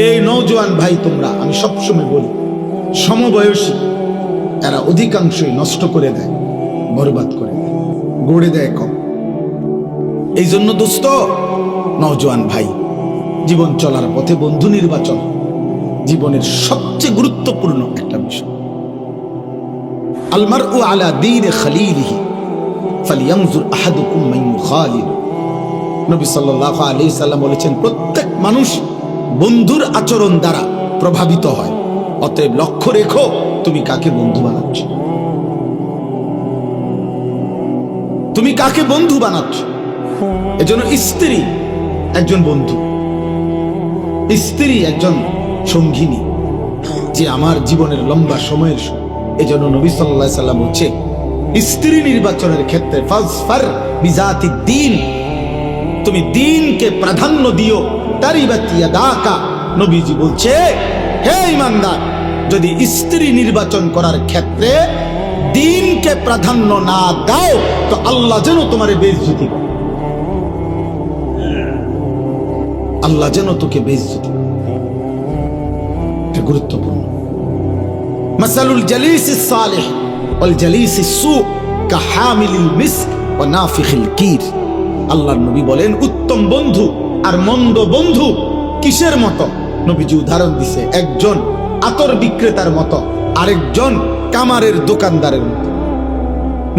এই নওজোয়ান ভাই তোমরা, আমি সবসময় বলি, সমবয়সী এরা অধিকাংশই নষ্ট করে দেয়, বরবাদ করে দেয়, গড়ে দেয় কম। এই জন্য দোস্ত, নওজোয়ান ভাই, জীবন চলার পথে বন্ধু নির্বাচন জীবনের সবচেয়ে গুরুত্বপূর্ণ একটা বিষয়। আলমারউ আলা দীনি খলীলিহি ফালইয়ানজুর আহাদুকুম মান ইউখালিল। নবী সাল্লাল্লাহু আলাইহি সাল্লাম বলেছেন, প্রত্যেক মানুষ বন্ধুর আচরণ দ্বারা প্রভাবিত হয়, অতএব লক্ষ্য রেখো তুমি কাকে বন্ধু বানাচ্ছ, তুমি কাকে বন্ধু বানাচ্ছ। এজন্য স্ত্রী একজন বন্ধু, স্ত্রী একজন সঙ্গিনী, যে আমার জীবনের লম্বা সময়ের। এজন্য নবী সাল্লাল্লাহু আলাইহি সাল্লাম বলছে, স্ত্রী নির্বাচনের ক্ষেত্রে ফাজফার বিজাতি দ্বীন, তুমি দ্বীনকে প্রাধান্য দিও। তারিবাত ইয়াদাকা, নবীজি বলছে, হে ঈমানদার, যদি স্ত্রী নির্বাচন করার ক্ষেত্রে দ্বীনকে প্রাধান্য না দাও তো আল্লাহ যেন তোমারে বেইজ্জতি করে, আল্লাহ যেন তোকে বেইজ্জতি করে। এটা গুরুত্বপূর্ণ। মাসালুল জালিসিস সালিহ ওয়াল জালিসিস সু কাহামিলিল মিস্ক ওয়া নাফিখিল কির। আল্লাহর নবী বলেন, উত্তম বন্ধু আর মন্দ বন্ধু কিসের মতো? নবীজি উদাহরণ দিছে, একজন আতর বিক্রেতার মতো, আরেকজন কামারের দোকানদারের মতো।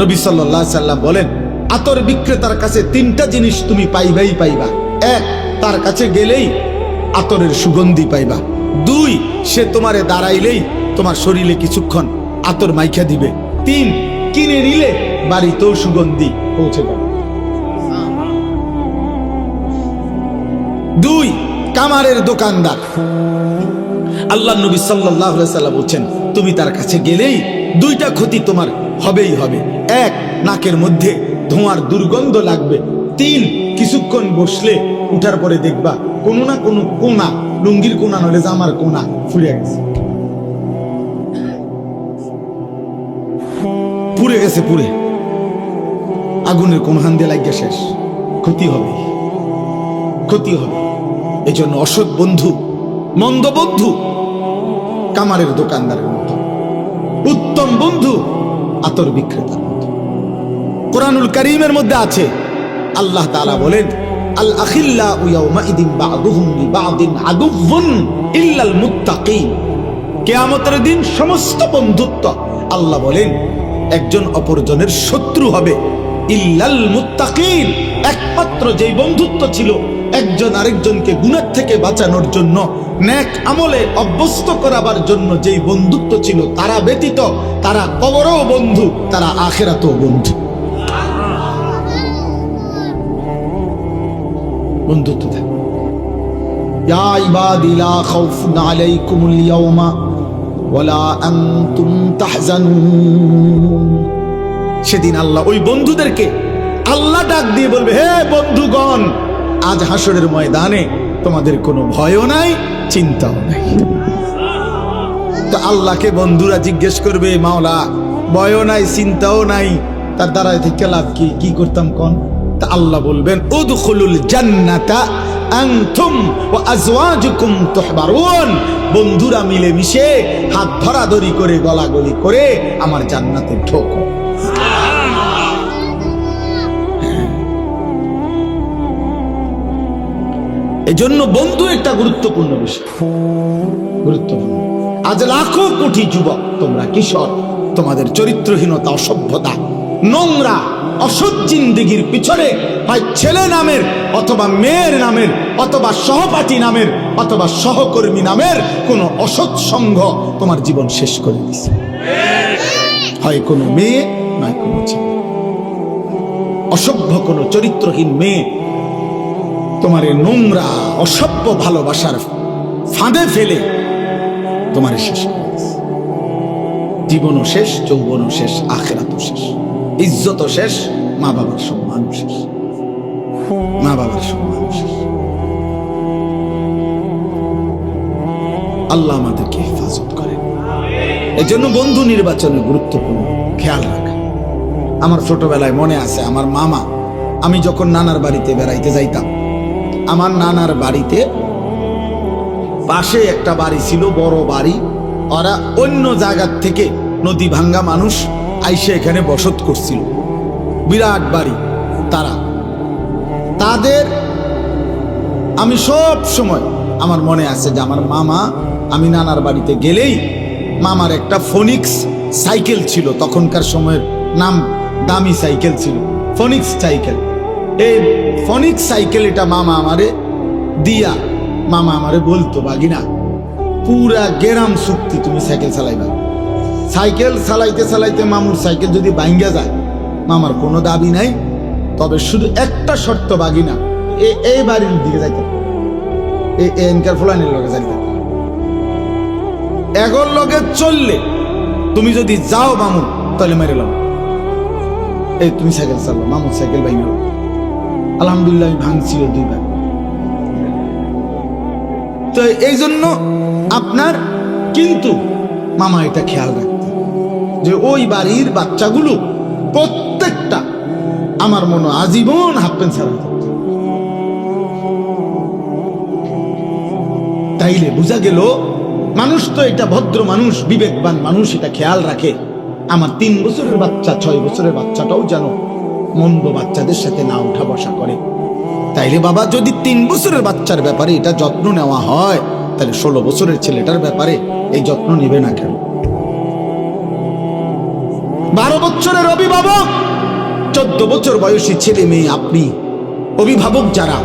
নবী সাল্লাল্লাহু আলাইহি সাল্লাম বলেন, আতর বিক্রেতার কাছে তিনটা জিনিস তুমি পাইবাই পাইবা। এক, তার কাছে গেলেই আতরের সুগন্ধি পাইবা। দুই, সে তোমারে দাঁড়াইলেই তোমার শরীরে কিছুক্ষণ আতর মাইখা দিবে। তিন, কিনে নিলে বাড়িতেও সুগন্ধি পৌঁছে যাবে। দুই, কামারের দোকানদার। আল্লাহ নবী সাল্লাল্লাহু আলাইহি সাল্লাম বলেন, তুমি তার কাছে গেলেই দুইটা ক্ষতি তোমার হবেই হবে। এক, নাকের মধ্যে ধোঁয়ার দুর্গন্ধ লাগবে। তিন, কিছুক্ষণ বসলে উঠার পরে দেখবা কোনো না কোনো কোনা, লুঙ্গির কোনা নলে জামার কোনা ফুলে গেছে, পুড়ে গেছে, পুড়ে আগুনের কোন হান দিয়ে লাগিয়ে শেষ। ক্ষতি হবে, ক্ষতি হবে। এই জন্য অসৎ বন্ধু, মন্দ বন্ধু কামারের দোকানদারের মতো, উত্তম বন্ধু আতর বিক্রেতার মতো। কুরআনুল কারীমের মধ্যে আছে, আল্লাহ তাআলা বলেন, আল আখিল্লাউ ইয়াউমাইদিন বা'দুহুম লিবা'দিন আদুউন ইল্লাল মুত্তাকিন। কিয়ামতের দিন সমস্ত বন্ধুত্ব, আল্লাহ বলেন, একজন অপরজনের শত্রু হবে, ইল্লাল মুত্তাকিন, একমাত্র যেই বন্ধুত্ব ছিল একজন আরেকজনকে গুনাহ থেকে বাঁচানোর জন্য, নেক আমলে অভ্যস্ত করাবার জন্য যেই বন্ধুত্ব ছিল, তারা ব্যতীত তারা কবরেও বন্ধু, তারা আখিরাতেও বন্ধু। বন্ধুত্ব থাকে। ইয়া ইবাদি লা খাউফুন আলাইকুমুল ইয়াওমা ওয়ালা আনতুম তাহজানুন। সেদিন আল্লাহ ওই বন্ধুদেরকে আল্লাহ ডাক দিয়ে বলবে, হে বন্ধুগণ, আজ হাসরের ময়দানে তোমাদের কোনো ভয়ও নাই, চিন্তাও নাই। তো আল্লাহকে বন্ধুরা জিজ্ঞেস করবে, মাওলা ভয়ও নাই, চিন্তাও নাই, তার দ্বারা থেকে লাভ কি? কি করতাম কোন? তা আল্লাহ বলবেন, উদখুলুল জান্নাতা আনতুম ওয়া আজওয়াজুকুম তুহবারুন। বন্ধুরা মিলে মিশে হাত ধরাধরি করে গলাগলি করে আমার জান্নাতে ঢোকো। এজন্য বন্ধু একটা গুরুত্বপূর্ণ বিষয়, গুরুত্বপূর্ণ। আজ লাখো কোটি যুবক, তোমরা কিশোর, তোমাদের চরিত্রহীনতা, অসভ্যতা, নোংরা অসৎ জিন্দেগির পিছনে হয় ছেলে নামের অথবা মেয়ের নামের অথবা সহপাঠী নামের অথবা সহকর্মী নামের কোন অসৎ সঙ্গ তোমার জীবন শেষ করে দিছে। হয় কোনো মেয়ে, নয় কোনো ছেলে, অসভ্য কোনো চরিত্রহীন মেয়ে তোমার নোংরা অসভ্য ভালোবাসার ফাঁদে ফেলে তোমার শেষ করে দিছে। জীবনও শেষ, যৌবনও শেষ, আখিরাতও শেষ, ইজ্জতও শেষ, মা বাবার সম্মানও শেষ, মা বাবার সম্মানও শেষ। আল্লাহ আমাদেরকে হেফাজত করেন। এই জন্য বন্ধু নির্বাচনে গুরুত্বপূর্ণ খেয়াল রাখা। আমার ছোটবেলায় মনে আছে, আমার মামা, আমি যখন নানার বাড়িতে বেড়াইতে যাইতাম, আমার নানার বাড়িতে পাশে একটা বাড়ি ছিল, বড় বাড়ি। ওরা অন্য জায়গার থেকে নদী ভাঙ্গা মানুষ আইসে এখানে বসত করছিল, বিরাট বাড়ি। তাদের আমি সব সময় আমার মনে আছে যে আমার মামা, আমি নানার বাড়িতে গেলেই মামার একটা ফোনিক্স সাইকেল ছিল, তখনকার সময়ের নাম দামি সাইকেল ছিল, ফোনিক্স সাইকেল। এই ফোনিক্স সাইকেল এটা মামা আমারে দিয়া, মামা আমারে বলতো, বাগিনা পুরা গেরাম চুক্তি তুমি সাইকেল চালাইবা। সাইকেল চালাইতে চালাইতে মামুর সাইকেল যদি ভাঙ্গা যায়, মামার কোনো দাবি নাই, তবে শুধু একটা শর্ত, বাগিনা এই বাড়ির দিকে যাইতে, এনকার ফুলানির লগে যাইতে, এগোর লগে চললে তুমি যদি যাও মামু তাহলে মেরে লাও। এই তুমি সাইকেল চালাও, মামুর সাইকেল ভাঙ্গা। আলহামদুলিল্লাহ আমি ভাঙছিল 2 বার। তো এই জন্য আপনার কিন্তু মামা এটা খেয়াল রাখতেন যে ওই বাড়ির বাচ্চাগুলো প্রত্যেকটা আমার মনে আজীবন হাফ প্যান্ট ছাড়া থাকতো। তাইলে বোঝা গেল মানুষ তো এটা ভদ্র মানুষ, বিবেকবান মানুষ, এটা খেয়াল রাখে আমার 3 বছরের বাচ্চা 6 বছরের বাচ্চাটাও যেন মন্দ বাচ্চাদের সাথে না উঠা বসা করে। তাইলে বাবা যদি 3 বছরের বাচ্চার ব্যাপারে এটা যত্ন নেওয়া হয়, তাহলে 16 বছরের ছেলেটার ব্যাপারে এই যত্ন নিবে না কেন? 12 বছরের অভিভাবক, 14 বছর বয়সী ছেলে মেয়ে, আপনি অভিভাবক যারা,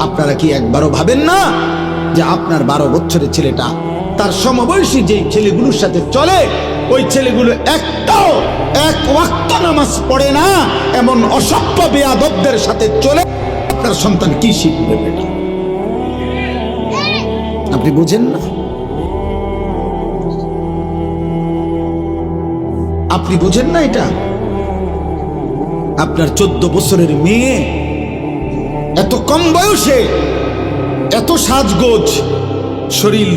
আপনারা কি একবারও ভাবেন না যে আপনার 12 বছরের ছেলেটা তার সমবয়সী যে ছেলেগুলোর সাথে চলে, ওই ছেলেগুলো একটাও 1 ওয়াক্ত নামাজ পড়ে না এমন অসভ্য বেয়াদবদের সাথে চলে, আপনার সন্তান কি শিখবে? বেটা আপনি বুঝেন না? আপনি বুঝেন না এটা? আপনার 14 বছরের মেয়ে এত কম বয়সে এত সাজগোজ শরীর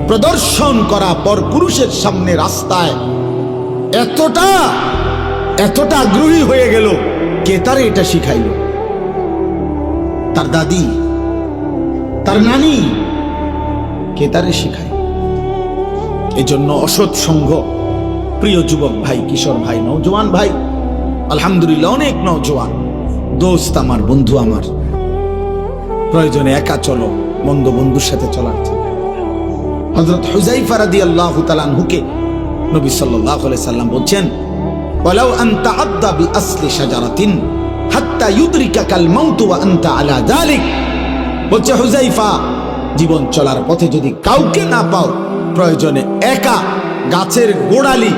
প্রদর্শন করা পর পুরুষের সামনে রাস্তায় এতটা আগ্রহী হয়ে গেল, কে তারে এটা শিখাইল? তার দাদি, তার নানি, কে তারে শিখায়? এজন্য অসৎ সঙ্গ, প্রিয় যুবক ভাই, কিশোর ভাই, নওজোয়ান ভাই, আলহামদুলিল্লাহ অনেক নওজোয়ান দোস্ত আমার, বন্ধু আমার, প্রয়োজনে একা চলো, মন্দ বন্ধুর সাথে চলার জন্য। হযরত হুযায়ফা রাদিয়াল্লাহু তাআলা আনহুকে নবী সাল্লাল্লাহু আলাইহি সাল্লাম বলেন, ওয়ালাউ আনতা আদা বিআসলি শাজারাতিন হাত্তা ইউদরিকাকাল মাউত ওয়া আনতা আলা যালিক। বলছে হুযায়ফা, জীবন চলার পথে যদি কাউকে না পাও, প্রয়োজনে একা গাছের গোড়ালি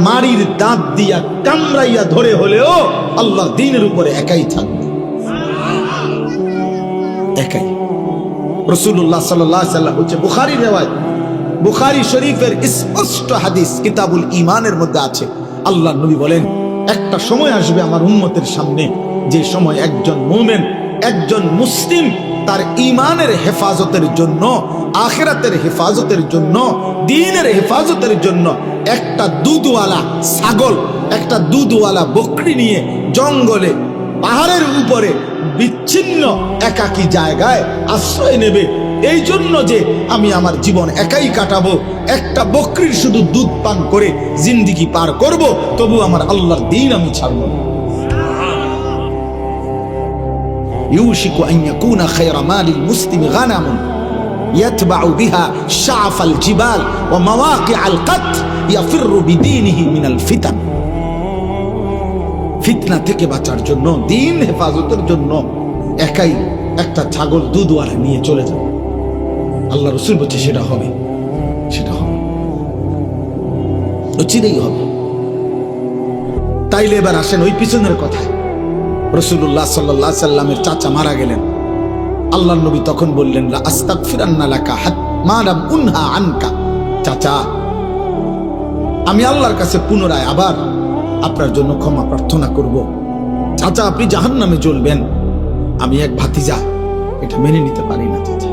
মারির দাঁত দিয়া কামড়াইয়া ধরে হলেও আল্লাহর দ্বীনের উপরে একাই থাকবে, একাই। রাসূলুল্লাহ সাল্লাল্লাহু আলাইহি সাল্লাম বলছে, বুখারীর রিওয়ায়াত, বুখারী শরীফের স্পষ্ট হাদিস কিতাবুল ঈমানের মধ্যে আছে, আল্লাহর নবী বলেন, একটা সময় আসবে আমার উম্মতের সামনে, যে সময় একজন মুমিন, একজন মুসলিম তার ঈমানের হেফাজতের জন্য, আখিরাতের হেফাজতের জন্য, দ্বীনের হেফাজতের জন্য একটা দুধওয়ালা ছাগল, একটা দুধওয়ালা বকরি নিয়ে জঙ্গলে, পাহাড়ের উপরে বিচ্ছিন্ন একাকী জায়গায় আশ্রয় নেবে, এই জন্য যে আমি আমার জীবন একাই কাটাবো, একটা বকরির শুধু দুধ পান করে জিন্দেগি পার করব, তবু আমার আল্লাহর দ্বীন আমি ছাড়ব না। ইউশিকু আন ইয়াকুনা খায়রা মালিল মুসলিমি গানামুন ইয়াতবাউ বিহা শাআফাল জিবাল ওয়া মাওয়াকিআল কাত ইয়াফিরু বিদীনিহি মিনাল ফিতান। ফিতনা থেকে বাঁচার জন্য, দ্বীন হেফাজতের জন্য একাই একটা ছাগল দুধওয়ালা নিয়ে চলে যাবে। আল্লাহ রাসূল বলছে সেটা হবে, সেটা হবে, চিরেই হবে। তাইলে এবার আসেন ওই পিছনের কথায়। রাসূলুল্লাহ সাল্লাল্লাহু আলাইহি সাল্লামের চাচা মারা গেলেন, আল্লাহর নবী তখন বললেন, লা আস্তাগফিরান্না লাকা মা লাম উনহা আনকা। চাচা, আমি আল্লাহর কাছে পুনরায় আবার আপনার জন্য ক্ষমা প্রার্থনা করব। চাচা, আপনি জাহান্নামে জ্বলবেন, আমি এক ভাতিজা এটা মেনে নিতে পারি না চাচা।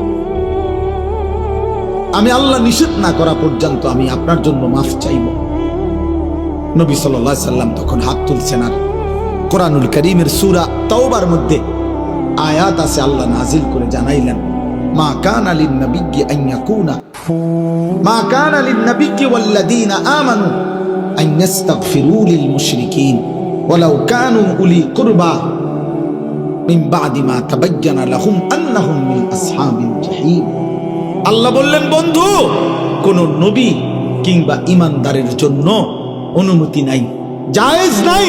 আমি আল্লাহ নিষেধ না করা পর্যন্ত আমি আপনার জন্য মাফ চাইব। নবী সাল্লাল্লাহু আলাইহি সাল্লাম তখন হাত তুলছেন, আর কোরআনুল কারীমের সূরা তাওবার মধ্যে আয়াত আছে, আল্লাহ নাজিল করে জানাইলেন, মা কানা লিন-নাবিয়্যি আন ইয়াকুনা মা কানা লিন-নাবিয়্যি ওয়াল্লাযীনা আমানু আন ইস্তাগফিরু লিল-মুশরিকিন ওয়ালাউ কানু উলি কুরবা মিন বা'দি মা তাবায়্যানা লাহুম আন্নাহুম মিন আসহাবিল জাহিম। আল্লাহ বললেন, বন্ধু, কোন নবী কিংবা ঈমানদারের জন্য অনুমতি নাই, জায়েজ নাই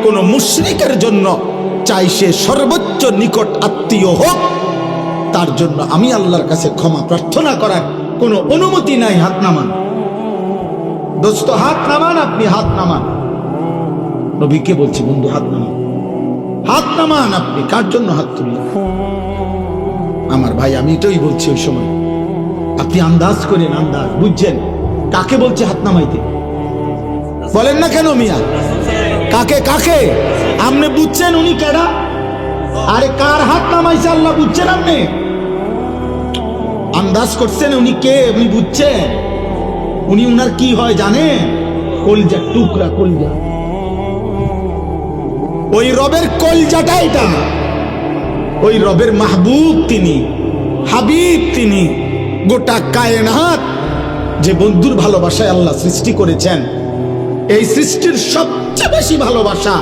কোন মুশরিকের জন্য, চাই সে সর্বোচ্চ নিকট আত্মীয় হোক, তার জন্য আমি আল্লাহর কাছে ক্ষমা প্রার্থনা করার কোন অনুমতি নাই। হাত নামান দোস্ত, হাত নামান, আপনি হাত নামান। নবীকে বলছি, বন্ধু হাত নামান, হাত নামান। আপনি কার জন্য হাত তুললেন? আমার ভাই, আমি এটাই বলছি ওই সময়। আপনি আন্দাজ করেন, আন্দাজ বুঝছেন কাকে বলছে হাত নামাইতে? বলেন না কেন মিয়া? কাকে কাকে? আপনি বুঝছেন উনি কেডা? আরে কার হাত নামাইছে আল্লাহ বুঝছেন? আপনি আন্দাজ করছেন উনি কে? উনি বুঝছেন উনি উনার কি হয় জানেন? কলজা টুকরা, কলজা। ওই রবের কলজাটা এটা, ওই রবের মাহবুব তিনি, হাবিব তিনি। গোটা কায়নাত যে বন্ধুর ভালোবাসায় আল্লাহ সৃষ্টি করেছেন, এই সৃষ্টির সবচেয়ে বেশি ভালোবাসা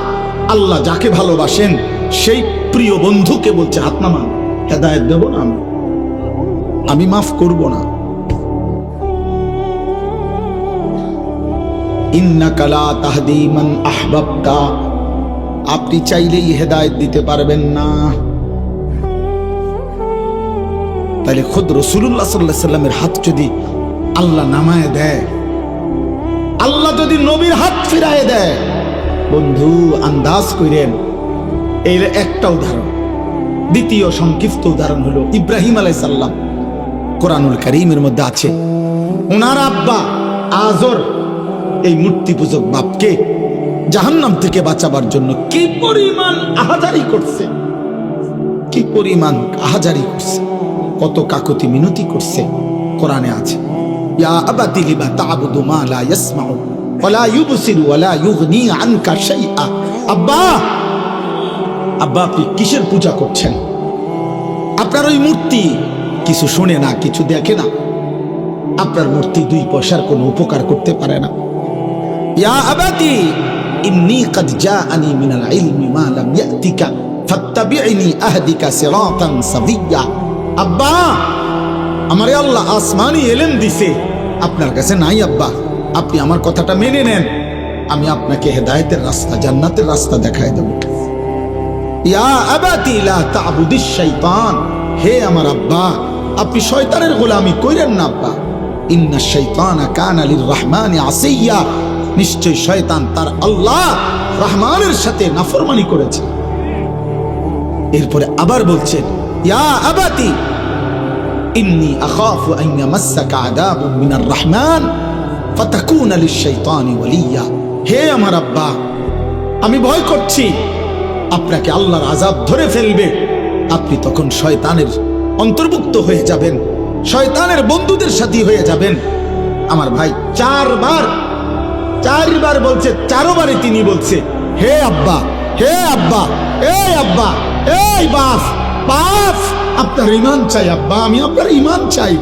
আল্লাহ যাকে ভালোবাসেন সেই প্রিয় বন্ধুকে বলছে হাত নামান। হেদায়েত দেব না আমি মাফ করব না। ইন্নাকা লা তাহদি মান আহবাবতা, আপনি চাইলেই হেদায়েত দিতে পারবেন না। তাহলে খুদ রাসূলুল্লাহ সাল্লাল্লাহু আলাইহি সাল্লামের হাত যদি আল্লাহ নামায় দেয়, আল্লাহ যদি নবীর হাত ফিরায় দেয়, বন্ধু আন্দাজ করেন। এর একটা উদাহরণ। দ্বিতীয় সংক্ষিপ্ত উদাহরণ হলো ইব্রাহিম আলাইহিস সালাম। কোরআনুল কারীমের মধ্যে আছে, ওনার আব্বা আজর এই মূর্তি পূজক বাপকে জাহান্নাম থেকে বাঁচাবার জন্য কি পরিমাণ আহাজারি করছে, কি পরিমাণ আহাজারি করছে, কত কাকুতি মিনতি করছে। কোরআনে আছে, ইয়া আবাতি লিমা তা'বুদু মা লা ইয়াসমাউ ওয়া লা ইউবসিরু ওয়া লা ইউগনি আনকা শাইআ। আব্বা, আব্বা আপনি কিসের পূজা করছেন? আপনার ওই মূর্তি কিছু শোনে না, কিছু দেখে না। আপনার মূর্তি 2 পয়সার কোনো উপকার করতে পারে না। ইয়া আবাতি ইন্নী ক্বাদ জাআনি মিনাল ইলমি মা লাম ইয়াতিকা ফাত্তাবি'নি আহদিকা সিরাতান সাবিয়্যা। আব্বা, আমারে আল্লাহ আসমানি ইলম দিছে, আপনার কাছে নাই। আব্বা আপনি আমার কথাটা মেনে নেন, আমি আপনাকে হেদায়েতের রাস্তা, জান্নাতের রাস্তা দেখায় দেব। ইয়া আবাতি লা তা'বুদিশ শাইতান, হে আমার আব্বা আপনি শয়তানের গোলামি কইরেন না। আব্বা ইন্নাশ শাইতানা কানা লির-রাহমানি আসিয়্যা, নিশ্চয় শয়তান তার আল্লাহ রহমানের সাথে নাফরমানি করেছে। এরপরে আবার বলছেন, ইয়া আবাতি ইন্নী আখাফু আন ইয়ামাসসাকা আযাবুম মিনার রহমান ফাতাকুনা লিশ-শাইতানি ওয়ালিয়্যা। হে আমার আব্বা, আমি ভয় করছি আপনাকে আল্লাহর আযাব ধরে ফেলবে, আপনি তখন শয়তানের অন্তর্ভুক্ত হয়ে যাবেন, শয়তানের বন্ধুদের সাথী হয়ে যাবেন। আমার ভাই 4বার বলছে, 4বারে তিনি বলছে, হে আব্বা, হে আব্বা, এই আব্বা, এই বাপ, বাপ আপনার ঈমান চাই আব্বা, আমি আপনার ঈমান চাই,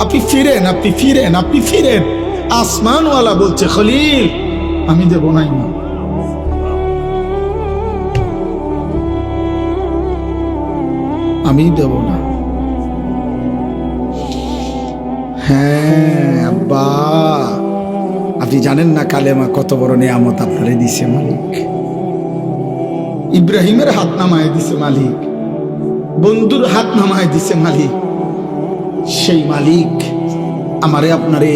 আপনি ফিরেন, আপনি ফিরেন, আপনি ফিরেন। আসমানওয়ালা বলছে, খলিল আমি দেব না ঈমান, আমি দেব না। হ্যাঁ আব্বা, আপনি জানেন না কালেমা কত বড় নিয়ামত আপনারে দিছে মালিক। ইব্রাহিমের হাত নামায় দিছে মালিক, বন্ধুর হাত নামায় দিছে মালিক। সেই মালিক আমারে আপনারে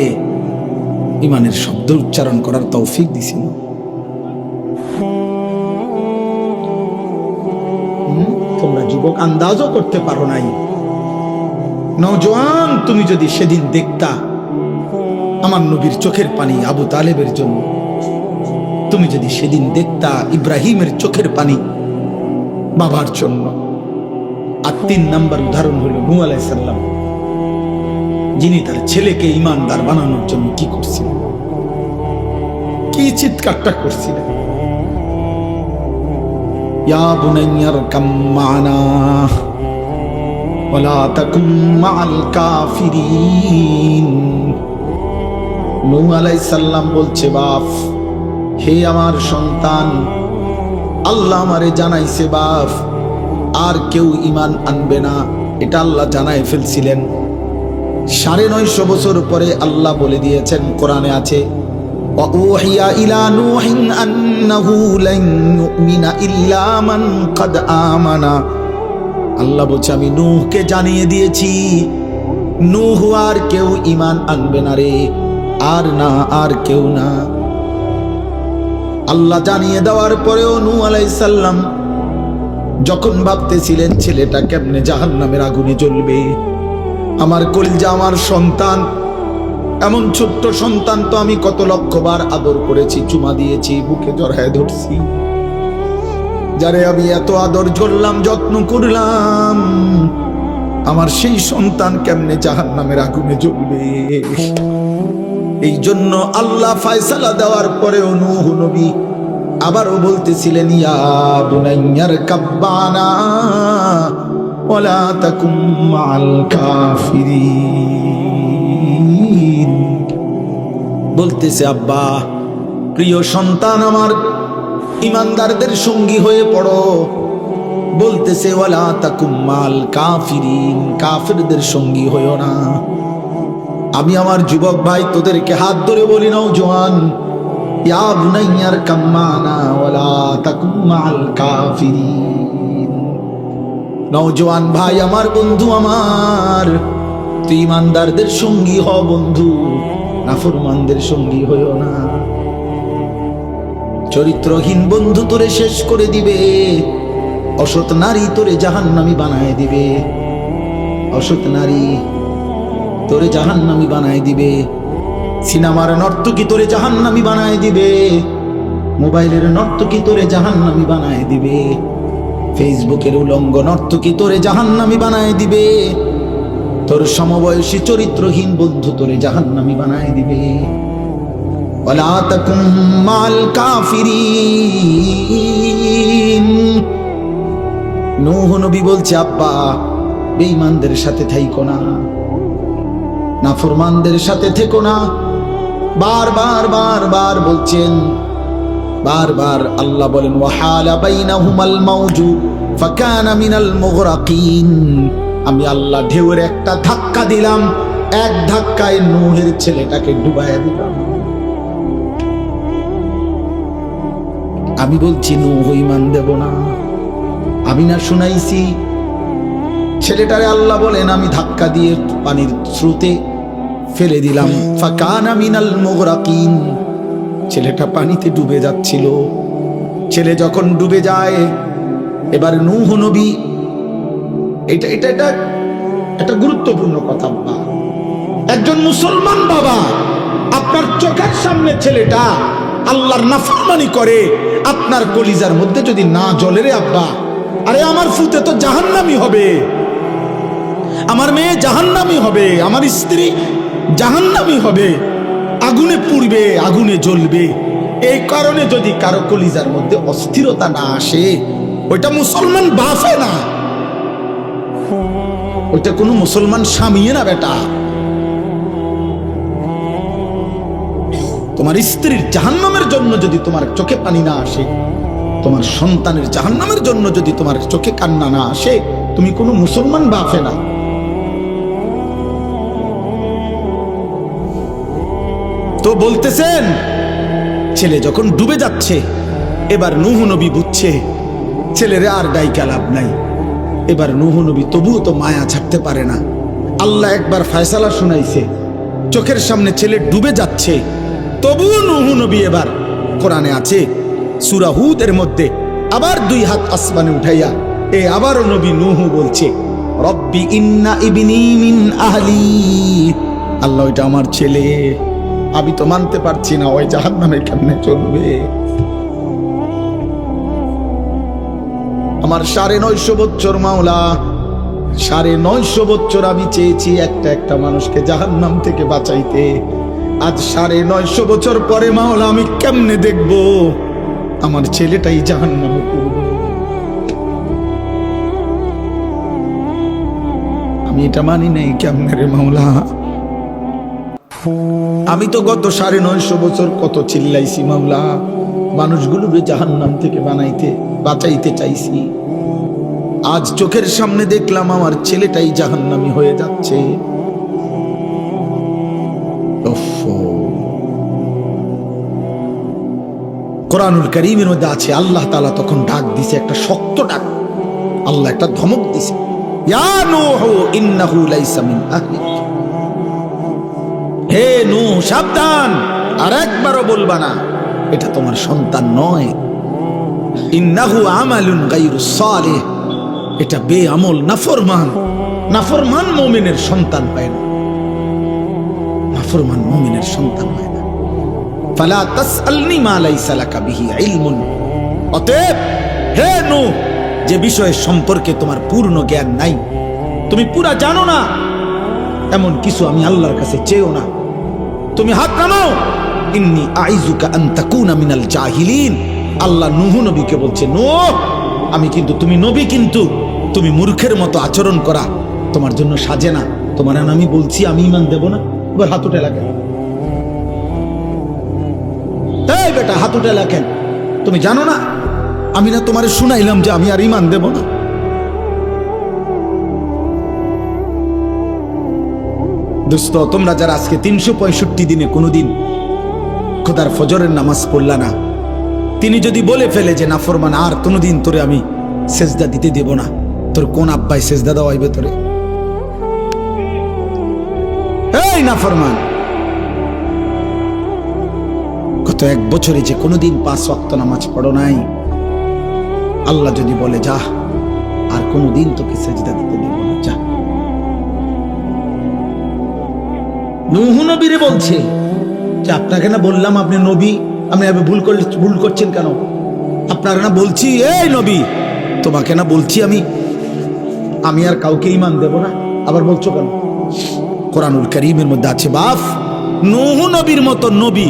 ইমানের শব্দ উচ্চারণ করার তৌফিক দিছিল। তোমরা যুবক আন্দাজও করতে পারো নাই। নওজোয়ান, তুমি যদি সেদিন দেখতা আমার নবীর চোখের পানি আবু তালেবের জন্য, তুমি যদি সেদিন দেখতা ইব্রাহিমের চোখের পানি বাবার জন্য। আর 3 নাম্বার উদাহরণ হলো নূহ আলাইহিস সালাম, যিনি তার ছেলেকে ঈমানদার বানানোর জন্য কি করছিলেন, কি চিৎকারটা করছিলেন। ইয়া বুনাইয়া রকাম মা'না, ওয়ালা তাকুম মাআল কাফিরিন। নূহ আলাইহিস সালাম বলছে, বাপ, হে আমার সন্তান, আল্লাহ আমারে জানাইছে বাপ, আর কেউ ঈমান আনবে না, এটা আল্লাহ জানাই ফেলছিলেন। 950 বছর পরে আল্লাহ বলে দিয়েছেন, কোরআনে আছে, وَأُوحِيَ إِلَى نُوحٍ أَنَّهُ لَن يُؤْمِنَ إِلَّا مَنْ قَدْ آمَنَ। আল্লাহ বলছে, আমি নূহকে জানিয়ে দিয়েছি, নূহ আর কেউ ঈমান আনবে না রে, আর না, আর কেউ না। আল্লাহ জানিয়ে দেওয়ার পরেও নূহ আলাইহিস সালাম যখন ভাবতেছিলেন ছেলেটা কেমনে জাহান্নামের আগুনে জ্বলবে, আমার কলিজা, আমার সন্তান, এমন ছোট্ট সন্তান তো আমি কত লক্ষবার আদর করেছি, চুমা দিয়েছি, বুকে জড়ায় ধরছি, যারে আমি এত আদর করলাম, যত্ন করলাম, আমার সেই সন্তান কেমনে জাহান্নামের আগুনে জ্বলবে। এই জন্য আল্লাহ ফয়সালা দেওয়ার পরেও নূহ নবী আবারও বলতেছিলেন, ইয়া বুনাইয়ার কাব্বানা ওয়ালা তাকুম মাআল কাফিরিন। বলতেছে, আব্বা, প্রিয় সন্তান আমার, ইমানদারদের সঙ্গী হয়ে পড়ো। বলতেছে, ওয়ালা তাকুম মাআল কাফিরিন, কাফেরদের সঙ্গী হইও না। আমি আমার যুবক ভাই তোদেরকে হাত ধরে বলি, নওজোয়ান, ইয়া বুনাইয়ার কাম্মানা ওয়ালা তাকুম মাআল কাফিরিন। নওজোয়ান ভাই আমার, বন্ধু আমার, তুই ইমানদারদের সঙ্গী হ বন্ধু, নাফরমানদের সঙ্গী হইও না। চরিত্রহীন বন্ধু তোরে শেষ করে দিবে, অসৎ নারী তোরে জাহান্নামী বানায় দিবে, অসৎ নারী তোরে জাহান্নামী বানায় দিবে, সিনেমার নর্তকী তোরে জাহান্নামী বানায় দিবে, মোবাইলের নর্তকী তোরে জাহান্নামী বানায় দিবে, ফেসবুকের উলঙ্গ নর্তকী তোরে জাহান্নামী বানায় দিবে, তোর সমবয়সী চরিত্রহীন বন্ধু তোরে জাহান্নামী বানায় দিবে। ওয়ালা তাকুম মাআল কাফিরিন। নূহ নবী বলছে, আব্বা, বেঈমানদের সাথে থাইকো না, নাফরমানদের সাথে থেকো না। বারবার বারবার বলছেন, বারবার আল্লাহ বলেন, ওয়াহালা বাইনাহুমাল মাউজু ফাকানা মিনাল মুগরাকিন। আমি আল্লাহ ঢেউয়ের একটা ধাক্কা দিলাম, এক ধাক্কায় নূহের ছেলেটাকে ডুবাইয়া দিলাম। আমি বলছি, নূহ ঈমান দেব না? আমি না শুনাইছি? ছেলেটারে আল্লাহ বলেন, আমি ধাক্কা দিয়ে পানির স্রোতে ফেলে দিলাম, ফাকানা মিনাল মুগরাকিন। ছেলেটা পানিতে ডুবে যাচ্ছিল। ছেলে যখন ডুবে যায়, এবার নূহ নবী, এটা এটা এটা একটা গুরুত্বপূর্ণ কথা। একজন মুসলমান বাবা, আপনার চোখের সামনে ছেলেটা আল্লাহর নাফরমানি করে, আপনার কলিজার মধ্যে যদি না জ্বলে রে আব্বা, আরে আমার ফুতে তো জাহান্নামী হবে, আমার মেয়ে জাহান্নামী হবে, আমার স্ত্রী জাহান্নামী হবে, আগুনে পুড়বে, আগুনে জ্বলবে। এই কারণে যদি কারো কলিজার মধ্যে অস্থিরতা না আসে, ওইটা মুসলমান বাফে না, ওইটা কোনো মুসলমান স্বামীয়ে না বেটা। তোমার স্ত্রীর জাহান্নামের জন্য যদি তোমার চোখে পানি না আসে, তোমার সন্তানের জাহান্নামের জন্য যদি তোমার চোখে কান্না না আসে, তুমি কোনো মুসলমান বাফে না। তো বলতেছেন, ছেলে যখন ডুবে যাচ্ছে, এবার নূহ নবী বুঝছে ছেলেরে আর ডাইকা লাভ নাই। এবার নূহ নবী তবুও তো মায়া ছাড়তে পারে না। আল্লাহ একবার ফয়সালা শুনাইছে, চোখের সামনে ছেলে ডুবে যাচ্ছে, তবুও নূহ নবী এবার, কোরআনে আছে সূরা হুদের মধ্যে, আবার 2 হাত আসমানে উঠাইয়া আবারও নবী নূহ বলছে, রব্বি ইন্না ইবনি মিন আহলি। আল্লাহ, ওইটা আমার ছেলে, আমি তো মানতে পারছি না, ওই জাহান্নামে কেমনে চলবে। আমার 950 বছর মাওলা, 950 বছর আমি চেয়েছি একটা মানুষকে জাহান্নাম থেকে বাঁচাইতে। আজ 950 বছর পরে মাওলা, আমি কেমনে দেখব আমার ছেলেটাই জাহান্নামে পড়বে। আমি এটা মানি নাই কেমনে রে মাওলা। আমি তো গত 950 বছর কত চিল্লাইছি মাওলা, মানুষগুলোকে জাহান্নাম থেকে বাঁচাইতে চাইছি। আজ চোখের সামনে দেখলাম আমার ছেলেটাই জাহান্নামী হয়ে যাচ্ছে। কোরআনুল কারীমের মধ্যে আছে, আল্লাহ তাআলা তখন ডাক দিছে, একটা শক্ত ডাক, আল্লাহ একটা ধমক দিছে, ইয়া নূহ ইন্নাহু লাইসা মিন আহলিক। হে নূহ সাবধান, আর একবারও বলবা না এটা তোমার সন্তান নয়। ইন্নাহু আমালুন গায়রু সালিহ, এটা বেআমল নাফরমান মুমিনের সন্তান হয় না, নাফরমান মুমিনের সন্তান হয় না। ফালা তাসআলনি মা লাইসা লাকা বিহি ইলমুন, অতএব হে নূহ, যে বিষয়ের সম্পর্কে তোমার পূর্ণ জ্ঞান নাই, তুমি পুরা জানো না, এমন কিছু আমি আল্লাহর কাছে চেয়েও না। তুমি হাত নামাও। ইন্নী আইযুকা আন তাকুনা মিনাল জাহিলিন। আল্লাহ নূহ নবীকে বলছে, নূহ তুমি নবী, কিন্তু তুমি মূর্খের মতো আচরণ করা তোমার জন্য সাজে না। তোমার আমি বলছি আমি ঈমান দেব না, এবার হাত উঠে লাগেন। এই বেটা হাত উঠে লাগেন, তুমি জানো না আমি না তোমারে শুনাইলাম যে আমি আর ঈমান দেব না। দোস্ত, তোমরা যারা আজকে 365 দিনে কোনোদিন খোদার ফজরের নামাজ পড়লা না, তিনি যদি বলে ফেলে যে নাফরমান আর কোনোদিন তোরে আমি সেজদা দিতে দেব না, তোর কোন আব্বাই সেজদা দেওয়াইবে তোরে? এই নাফরমান, গত 1 বছরে যে কোনোদিন 5 ওয়াক্ত নামাজ পড়ো নাই, আল্লাহ যদি বলে যা আর কোনোদিন তোকে সেজদা দিতে দেব না, যা। নূহ নবীরে বলছে যে আপনাকে না বললাম আপনি নবী, আপনি ভুল করছেন কেন? আপনাকে না বলছি, এই নবী তোমাকে না বলছি আমি আর কাউকে ঈমান দেব না, আবার বলছো কেন? কোরআনুল কারীমের মধ্যে আছে, বাপ নূহ নবীর মতো নবী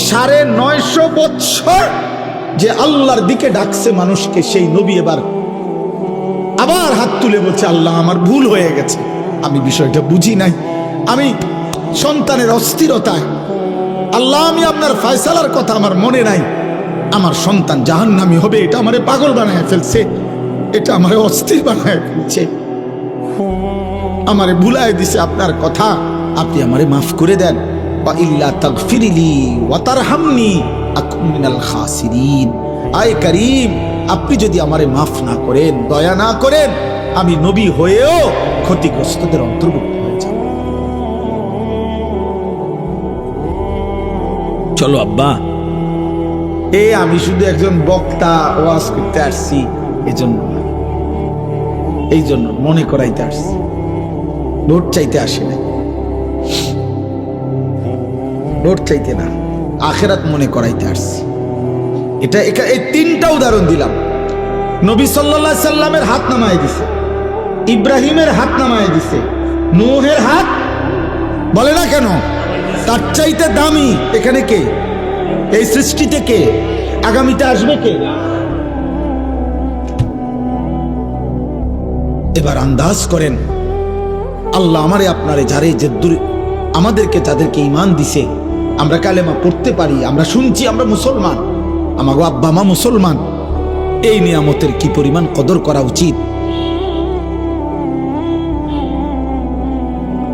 950 বছর যে আল্লাহর দিকে ডাকছে মানুষকে, সেই নবী এবার আবার হাত তুলে বলছে, আল্লাহ আমার ভুল হয়ে গেছে, আমি বিষয়টা বুঝি নাই, আমি সন্তানের অস্থিরতায়, আল্লাহ আমি আপনার ফয়সালার কথা আমার মনে নাই, আমার সন্তান জাহান্নামী হবে, এটা আমারে পাগল বানায় ফেলছে, এটা আমারে অস্থির বানায় ফেলছে, আমারে ভুলায় দিছে আপনার কথা, আপনি আমারে মাফ করে দেন। ওয়া ইল্লা তাগফিরলি ওয়া তারহামনি আকুন মিনাল খাসিরিন। আয় করিম, আপনি যদি আমারে মাফ না করেন, দয়া না করেন, আমি নবী হয়েও ক্ষতিগ্রস্তদের অন্তর্ভুক্ত হয়ে যাব। চলো আব্বা, আমি শুধু একজন বক্তা, ওয়াজ করতে আসছি, এই জন্য মনে করাইতে আসছি, ভোট চাইতে আসি না, ভোট চাইতে না, আখিরাত মনে করাইতে আসছি। এই 3টা উদাহরণ দিলাম। নবী সাল্লাল্লাহু আলাইহি সাল্লামের হাত নামায় দিছে, ইব্রাহিমের হাত নামায় দিছে, নূহের হাত বলে না কেন? তার চাইতে দামি এখানে কে? এই সৃষ্টিতে কে? আগামীতে আসবে কে? এবার আন্দাজ করেন, আল্লাহ আমারে আপনারে যারে যে আমাদেরকে যাদেরকে ঈমান দিছে, আমরা কালেমা পড়তে পারি, আমরা শুনছি, আমরা মুসলমান, আমাগো আব্বা মা মুসলমান, এই নিয়ামতের কি পরিমাণ কদর করা উচিত,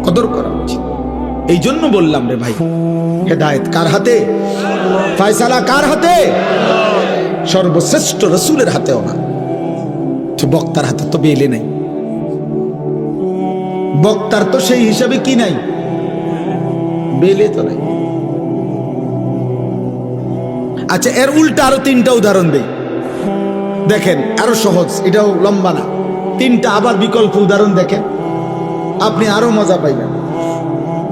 কদর করা উচিত। এই জন্য বললাম রে ভাই, হেদায়েত কার হাতে? ফয়সালা কার হাতে? সর্বশ্রেষ্ঠ রাসূলের হাতেও না, বক্তার হাতে তো বেলে নাই, বক্তার তো সেই হিসাবে কি নাই, বেলে তো নাই। আচ্ছা, এর উল্টা আরো 3টা উদাহরণ দেই, দেখেন আরো সহজ, এটাও লম্বা না, 3টা আবার বিকল্প উদাহরণ দেখেন, আপনি আরো মজা পাইবেন।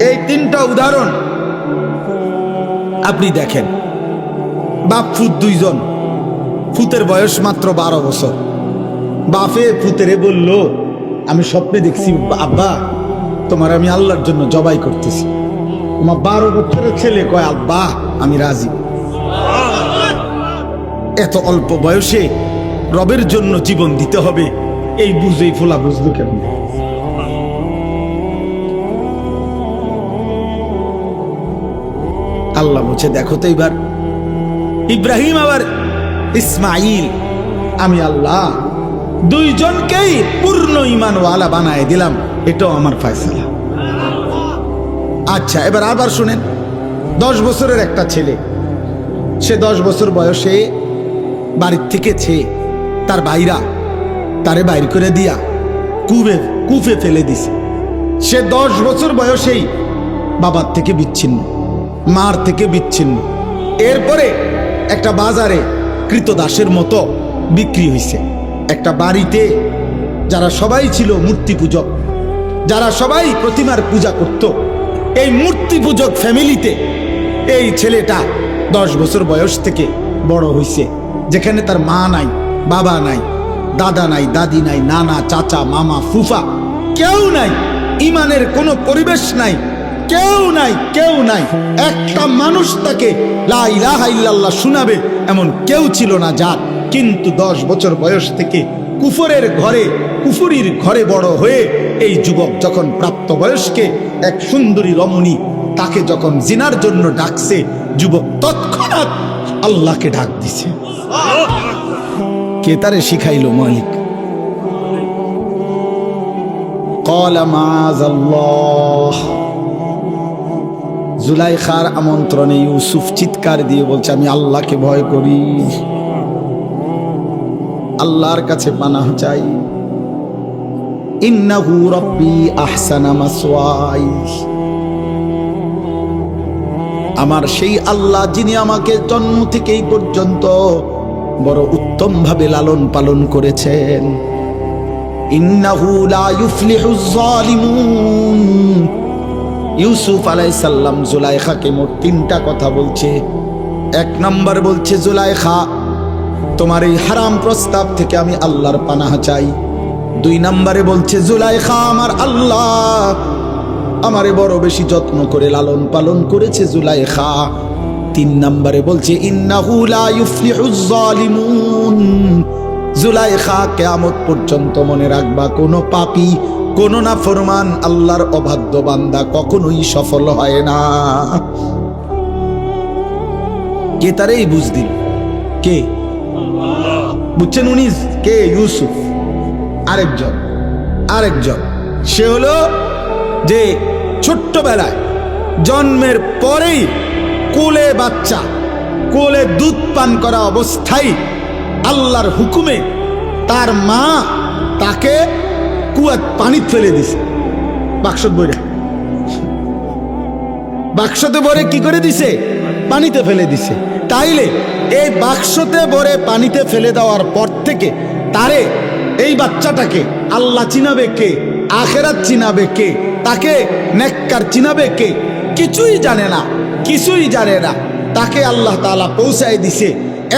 এই 3টা উদাহরণ আপনি দেখেন, বাপ ফুত 2 জন, ফুতের বয়স মাত্র 12 বছর, বাপে ফুতেরে বলল, আমি স্বপ্নে দেখছি আব্বা তোমার আমি আল্লাহর জন্য জবাই করতেছি। তোমার 12 বছরের ছেলে কয়, আব্বা আমি রাজি। এত অল্প বয়সে রবের জন্য জীবন দিতে হবে, এই বুঝেই ফোলা বুঝলো কেন? আল্লাহ বলছে দেখো তো এবার ইব্রাহিম আবার ইসমাইল, আমি আল্লাহ দুইজনকেই পূর্ণ ঈমানওয়ালা বানায় দিলাম, এটাও আমার ফয়সালা। আচ্ছা এবার আবার শুনেন, 10 বছরের একটা ছেলে, সে 10 বছর বয়সে বাড়ির থেকে তার ভাইরা তারে বাইর করে দিয়া কুফে ফেলে দিছে। সে 10 বছর বয়সেই বাবার থেকে বিচ্ছিন্ন, মার থেকে বিচ্ছিন্ন। এরপরে একটা বাজারে কৃতদাসের মতো বিক্রি হয়েছে। একটা বাড়িতে যারা সবাই ছিল মূর্তি পূজক, যারা সবাই প্রতিমার পূজা করত, এই মূর্তি পূজক ফ্যামিলিতে এই ছেলেটা 10 বছর বয়স থেকে বড় হয়েছে, যেখানে তার মা নাই, বাবা নাই, দাদা নাই, দাদি নাই, নানা, চাচা, মামা, ফুফা, কেউ নাই, ইমানের কোনো পরিবেশ নাই, কেউ নাই। একটা মানুষ তাকে লা ইলাহা ইল্লাল্লাহ শোনাবে এমন কেউ ছিল না যার। কিন্তু 10 বছর বয়স থেকে কুফুরির ঘরে বড় হয়ে এই যুবক যখন প্রাপ্ত বয়স্কে এক সুন্দরী রমণী তাকে যখন জিনার জন্য ডাকছে, যুবক তৎক্ষণাৎ আল্লাহকে ডাক দিছে। কে তারে শিখাইল? মালিক। ক্বালা মাআযাল্লাহ। জুলাইখার আমন্ত্রণে ইউসুফ চিৎকার দিয়ে বলছে আমি আল্লাহকে ভয় করি, আল্লাহর কাছে পানাহ চাই। ইন্নাহু রাব্বি আহসানা মাসওয়াই। আমার সেই আল্লাহ যিনি আমাকে জন্ম থেকে এই পর্যন্ত বড় উত্তম ভাবে লালন পালন করেছেন। ইন্নাহু লা ইউফলিহুজ যালিমুন। ইউসুফ আলাইহিস সালাম জুলাইখাকে মোট 3টা কথা বলছে। 1 নম্বর বলছে, জুলাইখা তোমার এই হারাম প্রস্তাব থেকে আমি আল্লাহর পানাহ চাই। 2 নম্বরে বলছে, জুলাইখা আমার আল্লাহ আমারে বড় বেশি যত্ন করে লালন পালন করেছে জুলাইখা। 3 নম্বরে বলছে, ইন্নাহু লা ইউফলিহুজ যালিমুন। জুলাইখা কিয়ামত পর্যন্ত মনে রাখবা, কোন পাপী, কোন নাফরমান আল্লাহর অবাধ্য বান্দা কখনোই সফল হয় না। কে তারে এই বুঝ দিল? কে বুঝছেন? উনি কে? ইউসুফ। আরেকজন সে হলো যে ছোট্টবেলায় জন্মের পরেই কোলে বাচ্চা, কোলে দুধ পান করা অবস্থায় আল্লাহর হুকুমে তার মা তাকে কুয়াত পানি ফেলে দিছে। বাক্সতে ভরে কি করে দিছে? পানিতে ফেলে দিছে। তাইলে এই বাক্সতে ভরে পানিতে ফেলে দেওয়ার পর থেকে তারে, এই বাচ্চাটাকে আল্লাহ চিনাবে কে? আখেরাত চিনাবে কে? তাকে নেককার চিনাবে কে? কিছুই জানে না। তাকে আল্লাহ তাআলা পৌঁছায় দিছে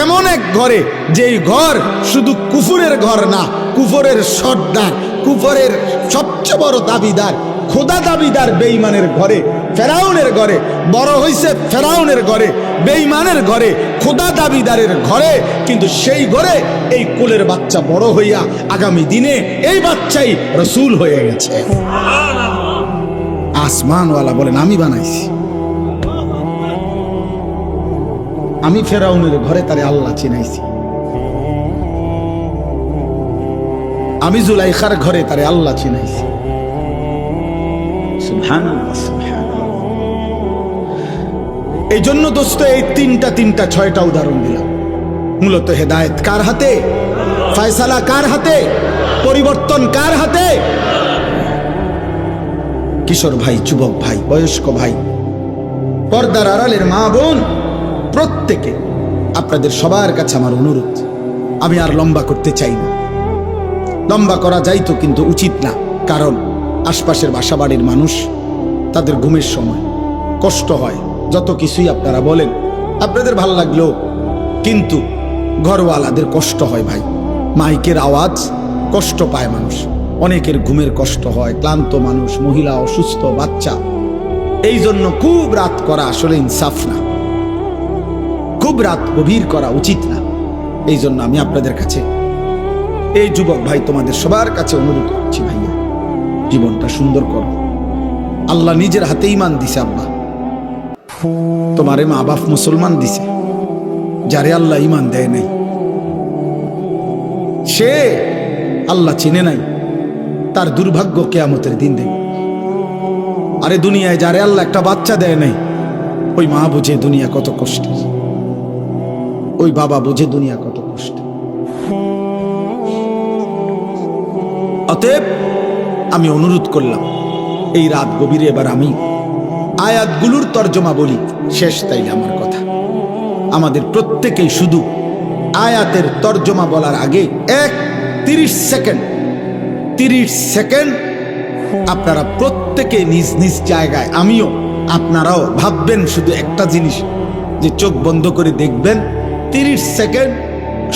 এমন এক ঘরে, যেই ঘর শুধু কুফুরের ঘর না, কুফরের সর্দার, কুফরের সবচেয়ে বড় দাবিদার, খোদা দাবিদার বেঈমানের ঘরে, ফেরাউনের ঘরে বড় হইছে, ফেরাউনের ঘরে, বেঈমানের ঘরে, খোদা দাবিদারের ঘরে। কিন্তু সেই ঘরে এই কোলের বাচ্চা বড় হইয়া আগামী দিনে এই বাচ্চাই রাসূল হয়ে গেছে। আসমানওয়ালা বলেন আমি বানাইছি, আমি ফেরাউনের ঘরে তারে আল্লাহ চিনাইছি, আমি জুলাইখার ঘরে তারে আল্লাহ চিনাইছি। সুবহানাল্লাহ, সুবহানাল্লাহ। এই জন্য দোস্ত এই তিনটা 6টা উদাহরণ দিলাম। মূলত হেদায়েত কার হাতে? ফয়সালা কার হাতে? পরিবর্তন কার হাতে? কিশোর ভাই, যুবক ভাই, বয়স্ক ভাই, পর্দার আড়ালের মা বোন, প্রত্যেকে আপনাদের সবার কাছে আমার অনুরোধ, আমি আর লম্বা করতে চাই না। লম্বা করা যাইতো কিন্তু উচিত না, কারণ আশপাশের বাসাবাড়ির মানুষ, তাদের ঘুমের সময় কষ্ট হয়। যত কিছুই আপনারা বলেন, আপনাদের ভাল লাগলেও কিন্তু ঘরওয়ালাদের কষ্ট হয় ভাই। মাইকের আওয়াজ কষ্ট পায় মানুষ, অনেকের ঘুমের কষ্ট হয়, ক্লান্ত মানুষ, মহিলা, অসুস্থ, বাচ্চা। এই জন্য খুব রাত করা আসলে ইনসাফ না, খুব রাত গভীর করা উচিত না। এই জন্য আমি আপনাদের কাছে, এই যুবক ভাই, তোমাদের সবার কাছে অনুরোধ করছি, ভাইয়া জীবনটা সুন্দর করো। আল্লাহ নিজের হাতে ঈমান দিছে। আব্বা তোমারে মা বাপ মুসলমান দিছে, যারে আল্লাহ ইমান দেয় নাই, সে আল্লাহ চিনে নাই, তার দুর্ভাগ্য কিয়ামতের দিন দেয়। আরে দুনিয়ায় যারে আল্লাহ একটা বাচ্চা দেয় নাই, ওই মা বুঝে দুনিয়া কত কষ্ট, ওই বাবা বুঝে দুনিয়া কত কষ্ট। অতএব আমি অনুরোধ করলাম এই রাত গভীরে এবার আমি আয়াতগুলোর তর্জমা বলি, শেষ তাইলে আমার কথা। আমাদের প্রত্যেকেই শুধু আয়াতের তর্জমা বলার আগে 30 সেকেন্ড আপনারা প্রত্যেকে নিজ নিজ জায়গায়, আমিও আপনারাও ভাববেন শুধু একটা জিনিস, যে চোখ বন্ধ করে দেখবেন 30 সেকেন্ড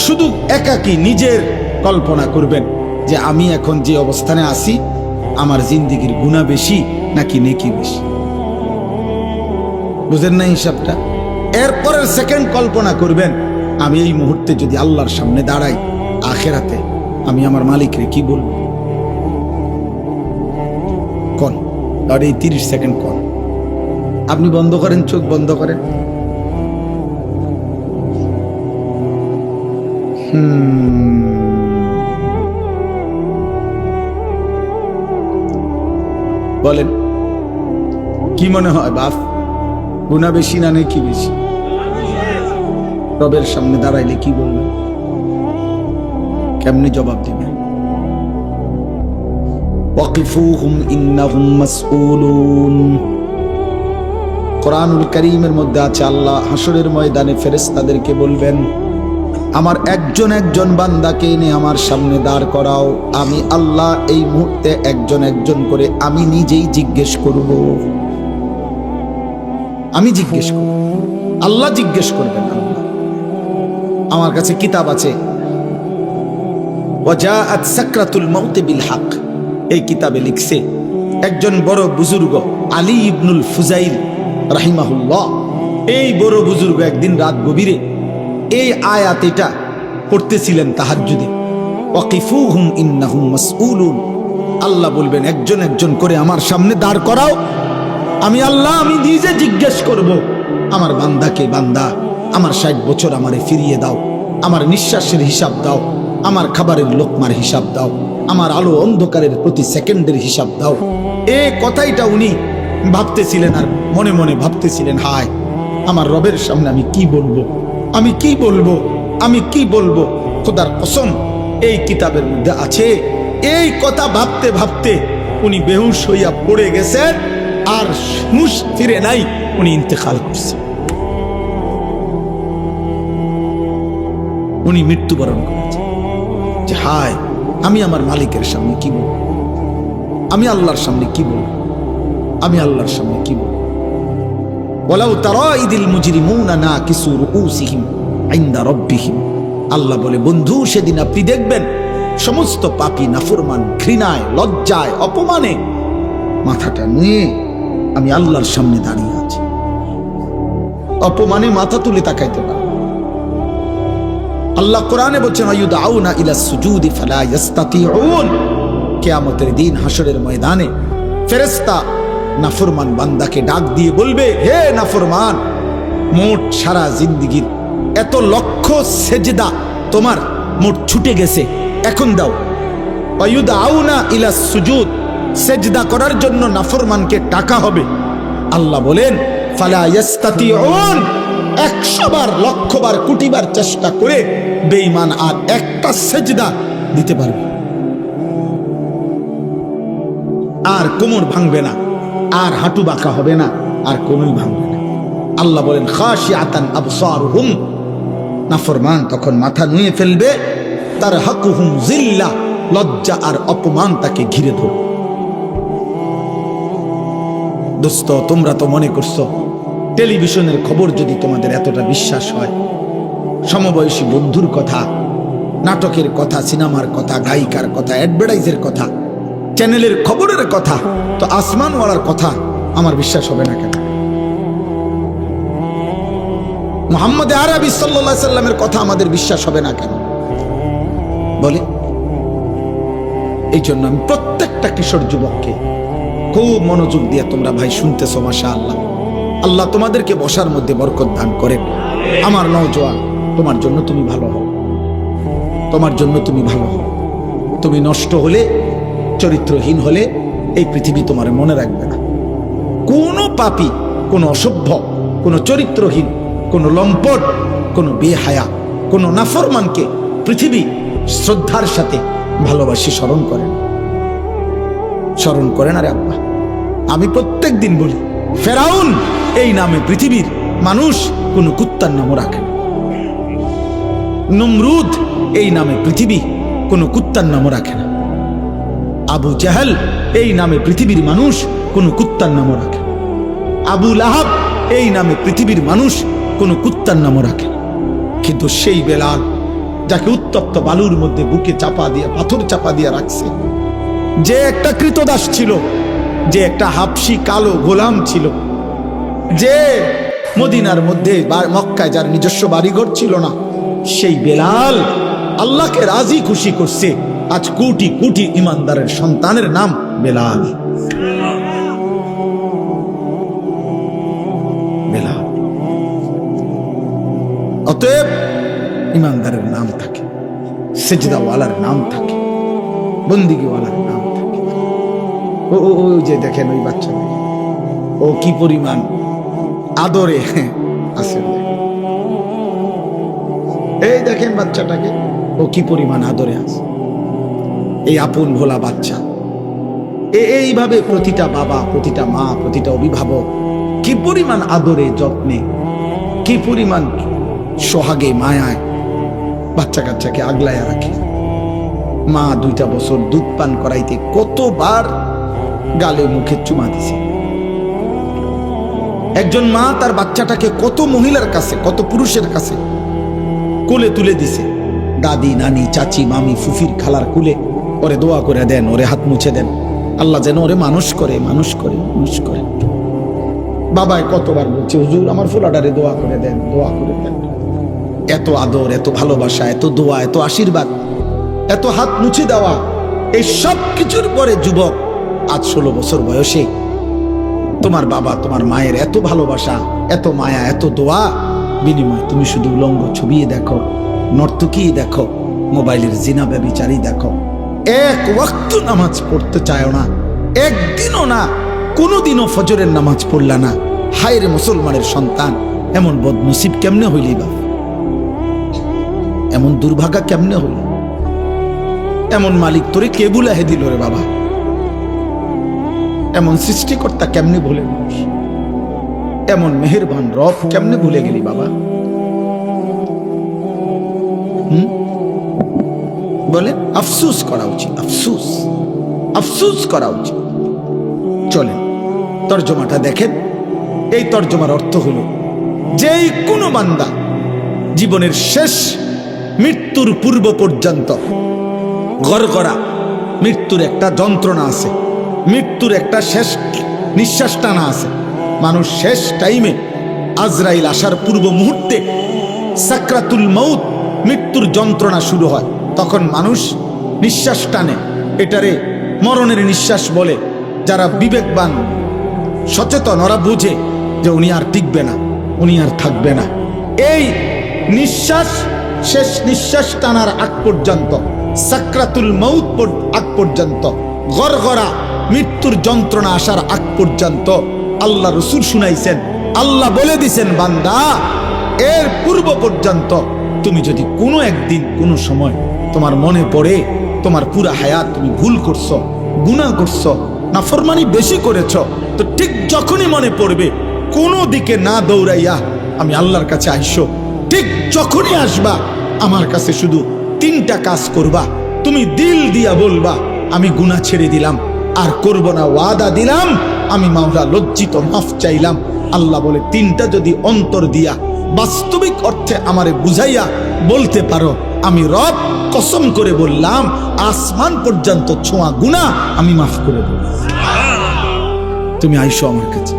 শুধু একাকী নিজের কল্পনা করবেন যে আমি এখন যে অবস্থানে আছি, আমার জিন্দেগির গুনাহ বেশি নাকি নেকি বেশি। বুঝেন না হিসাবটা? এরপরের সেকেন্ড কল্পনা করবেন আমি এই মুহূর্তে যদি আল্লাহর সামনে দাঁড়াই আখেরাতে, আমি আমার মালিকরে কি বলবো? কোন আর এই 30 সেকেন্ড কোন আপনি বন্ধ করেন, চোখ বন্ধ করেন। বলেন কি মনে হয় বাপ, গুনাহ বেশি না নেকি বেশি? রবের সামনে দাঁড়াইলে কি বলবেন? কেমনে জবাব দিবেন? ওয়াকিফুহুম ইন্নাহুম মাসউলুন। কোরআনুল কারীমের মধ্যে আছে আল্লাহ হাসরের ময়দানে ফেরেশতাদেরকে বলবেন, আমার একজন একজন বান্দাকে এনে আমার সামনে দাঁড় করাও, আমি আল্লাহ এই মুহূর্তে একজন একজন করে আমি নিজেই জিজ্ঞেস করব। আমি জিজ্ঞেস করব, আল্লাহ জিজ্ঞেস করবেন। আমার কাছে কিতাব আছে, ওয়াজাআত সাকরাতুল মাউত বিল হক, এই কিতাবে লিখছে একজন বড় বুজুর্গ আলী ইবনুল ফুজাইল রাহিমাহুল্লাহ। এই বড় বুজুর্গ একদিন রাত গভীরে এই আয়াত এটা পড়তেছিলেন তাহাজ্জুদে, ওয়াকিফুহুম ইন্নাহুম মাসউলুন। আল্লাহ বলবেন একজন একজন করে আমার সামনে দাঁড় করাও, আমি আল্লাহ আমি নিজে জিজ্ঞেস করব আমার বান্দাকে, বান্দা আমার 60 বছর আমারে ফিরিয়ে দাও, আমার নিঃশ্বাসের হিসাব দাও, আমার খাবারের লোকমার হিসাব দাও, আমার আলো অন্ধকারের প্রতি সেকেন্ডের হিসাব দাও। এই কথাইটা উনি ভাবতেছিলেন আর মনে মনে ভাবতেছিলেন, হায় আমার রবের সামনে আমি কি বলবো, আমি কি বলবো, আমি কি বলবো। খোদার কসম এই কিতাবের মধ্যে আছে, এই কথা ভাবতে ভাবতে উনি বেহুশ হইয়া পড়ে গেছেন, আর হুঁশ ফিরে নাই, উনি ইন্তেকাল করছেন, উনি মৃত্যুবরণ করেছেন। যে হায় আমি আমার মালিকের সামনে কি বলবো, আমি আল্লাহর সামনে কি বলবো, আমি আল্লাহর সামনে কি বলবো। ওয়ালাউ তারা ইদিল মুজরিমুনা নাকিসু রুউসিহিম ইনদা রাব্বিহিম। আল্লাহ বলে বন্ধু সেদিন আপনি দেখবেন সমস্ত পাপী নাফরমান ঘৃণায় লজ্জায় অপমানে মাথাটা নিয়ে আমি আল্লাহর সামনে দাঁড়িয়ে আছি, অপমানে মাথা তুলে তাকাইতে পারে। আল্লাহ কোরআনে বলছেন আয়ুদাউনা ইলাস সুজুদি ফালা ইস্তাতিউন। কিয়ামতের দিন হাসরের ময়দানে ফেরেশতা নাফরমান বান্দাকে ডাক দিয়ে বলবে, হে নাফরমান, মোট সারা জিন্দেগির এত লক্ষ সেজদা তোমার মোট ছুটে গেছে, এখন দাও। আয়ুদাউনা ইলাস সুজুদ, সেজদা করার জন্য নাফরমানকে ডাকা হবে। আল্লাহ বলেন ফালা ইস্তাতিউন, 100 বার, লক্ষ বার, কোটি বার চেষ্টা করে বেঈমান আর একটা সেজদা দিতে পারবে, আর কোমর ভাঙবে না, আর হাঁটু বাঁকা হবে না, আর কোনোই ভাঙবে না। আল্লাহ বলেন খাশিআতান আবসারুহুম, নাফরমান তখন মাথা নুয়ে ফেলবে, তার হাকুহুম জিল্লা, লজ্জা আর অপমান তাকে ঘিরে ধরবে। দোস্ত তোমরা তো মনে করছো টেলিভিশনের খবর যদি তোমাদের এতটা বিশ্বাস হয়, সমবয়সী বন্ধুর কথা, নাটকের কথা, সিনেমার কথা, গায়িকার কথা, অ্যাডভার্টাইজের কথা, চ্যানেলের খবরের কথা, তো আসমানওয়ালার কথা আমার বিশ্বাস হবে না কেন? মুহাম্মদ আরবি সাল্লাল্লাহু আলাইহি সাল্লামের কথা আমাদের বিশ্বাস হবে না কেন বলে? এই জন্য আমি প্রত্যেকটা কিশোর যুবককে খুব মনোযোগ দিয়ে তোমরা ভাই শুনতেছো, মাশাআল্লাহ, আল্লাহ তোমাদেরকে বসার মধ্যে বরকত দান করেন। আমার নওজোয়ান, তোমার জন্য তুমি ভালো হও, তোমার জন্য তুমি ভালো হও। তুমি নষ্ট হলে, চরিত্রহীন হলে এই পৃথিবী তোমার মনে রাখবে না। কোনো পাপী, কোনো অসভ্য, কোনো চরিত্রহীন, কোনো লম্পট, কোনো বেহায়া, কোনো নাফরমানকে পৃথিবী শ্রদ্ধার সাথে ভালোবাসি স্মরণ করেন, স্মরণ করেন। আরে আব্বা, আমি প্রত্যেক দিন বলি, ফেরাউন এই নামে পৃথিবীর মানুষ কোনো কুত্তার নামও রাখে না। নমরুদ এই নামে পৃথিবী কোনো কুত্তার নামও রাখে না। আবু জাহেল এই নামে পৃথিবীর মানুষ কোনো কুত্তার নামও রাখে না। আবু লাহাব এই নামে পৃথিবীর মানুষ কোনো কুত্তার নামও রাখে না। কিন্তু সেই বেলাল, যাকে উত্তপ্ত বালুর মধ্যে বুকে চাপা দিয়ে, পাথর চাপা দিয়ে রাখছে, যে একটা কৃতদাস ছিল, যে একটা হাবশি কালো গোলাম ছিল, যে মদিনার মধ্যে মক্কায় যার নিজস্ব বাড়িঘর ছিল না, সেই বেলাল আল্লাহকে রাজি খুশি করছে। আজ কোটি কোটি ইমানদারের সন্তানের নাম বেলাল। বেলাল। অতএব ইমানদারের নাম থাকে, সেজদাওয়ালার নাম থাকে, বন্দিগিওয়ালার নাম থাকে। ও ও যে দেখেন ওই বাচ্চা, ও কি পরিমাণ আদরে আছে। এই দেখেন বাচ্চাটাকে, ও কি পরিমাণ আদরে আছে। এই আপন ভোলা বাচ্চা, এইভাবে প্রতিটা বাবা, প্রতিটা মা, প্রতিটা অভিভাবক কি পরিমাণ আদরে, যত্নে, কি পরিমাণ সোহাগে, মায়ায় বাচ্চা কাচ্চাকে আগলায় রাখে। মা 2টা বছর দুধ পান করাইতে কতবার গালে মুখে চুমা দিছে। একজন মা তার বাচ্চাটাকে কত মহিলার কাছে, কত পুরুষের কাছে কোলে তুলে দিছে। দাদি, নানি, চাচি, মামি, ফুফির, খালার কুলে ওরে দোয়া করে দেন, ওরে হাত মুছে দেন, আল্লাহ যেন ওরে মানুষ করে, মানুষ করে, মানুষ করে। বাবায় কতবার বলছে, হুজুর আমার ফুলাডারে দোয়া করে দেন, দোয়া করে দেন। এত আদর, এত ভালোবাসা, এত দোয়া, এত আশীর্বাদ, এত হাত মুছে দেওয়া, এই সব কিছুর পরে যুবক আজ 16 বছর বয়সে তোমার বাবা, তোমার মায়ের এত ভালোবাসা, এত মায়া, এত দোয়া বিনিময় তুমি শুধু উলঙ্গ ছবি দেখো, নর্তকী দেখো, মোবাইলের জিনা ব্যভিচারী দেখো। এক ওয়াক্ত নামাজ পড়তে চায় না, একদিনও না, কোনোদিনও ফজরের নামাজ পড়লা না। হায় রে মুসলমানের সন্তান, এমন বদনসিব কেমনে হইলি বাবা? এমন দুর্ভাগা কেমনে হইল? এমন মালিক তোরে কে বুলাহে দিল রে বাবা? এমন সৃষ্টিকর্তা কেমনে ভুলে গেলি? এমন মেহেরবান রব কেমনে ভুলে গেলি বাবা? বলে আফসোস করা উচিত, আফসোস, আফসোস করা উচিত। চলেন তর্জমাটা দেখেন। এই তর্জমার অর্থ হলো, যেই কোনো বান্দা জীবনের শেষ মৃত্যুর পূর্ব পর্যন্ত গড়গড়া, মৃত্যুর একটা যন্ত্রণা আছে, মৃত্যুর একটা শেষ নিঃশ্বাস টানা আছে। মানুষ শেষ টাইমে আজরাইল আসার পূর্ব মুহূর্তে সাকরাতুল মউত, মৃত্যুর যন্ত্রণা শুরু হয়, তখন মানুষ নিঃশ্বাস টানে। এটারে মরণের নিঃশ্বাস বলে। যারা বিবেকবান, সচেতন, ওরা বুঝে যে উনি আর টিকবে না, উনি আর থাকবে না। এই নিঃশ্বাস, শেষ নিঃশ্বাস টানার আগ পর্যন্ত, সাকরাতুল মউত আগ পর্যন্ত, গড়গড়া মৃত্যুর যন্ত্রণা আসার আগ পর্যন্ত আল্লাহ রসুল শুনাইছেন, আল্লাহ বলে দিছেন, বান্দা এর পূর্ব পর্যন্ত তুমি যদি কোনো একদিন কোনো সময় তোমার মনে পড়ে তোমার পুরা হায়াত তুমি ভুল করছো, গুনাহ করছো, নাফরমানি বেশি করেছ, তো ঠিক যখনই মনে পড়বে কোনো দিকে না দৌড়াইয়া আমি আল্লাহর কাছে আইসো। ঠিক যখনই আসবা আমার কাছে শুধু 3টা কাজ করবা। তুমি দিল দিয়া বলবা আমি গুনাহ ছেড়ে দিলাম, আর করব না, ওয়াদা দিলাম, আমি মাওলা লজ্জিত, মাফ চাইলাম। আল্লাহ বলে 3টা যদি অন্তর দিয়া বাস্তবিক অর্থে আমারে বুঝাইয়া বলতে পারো, আমি রব কসম করে বললাম আসমান পর্যন্ত ছোঁয়া গুনাহ আমি মাফ করে দেব। তুমি আইসো আমার কাছে,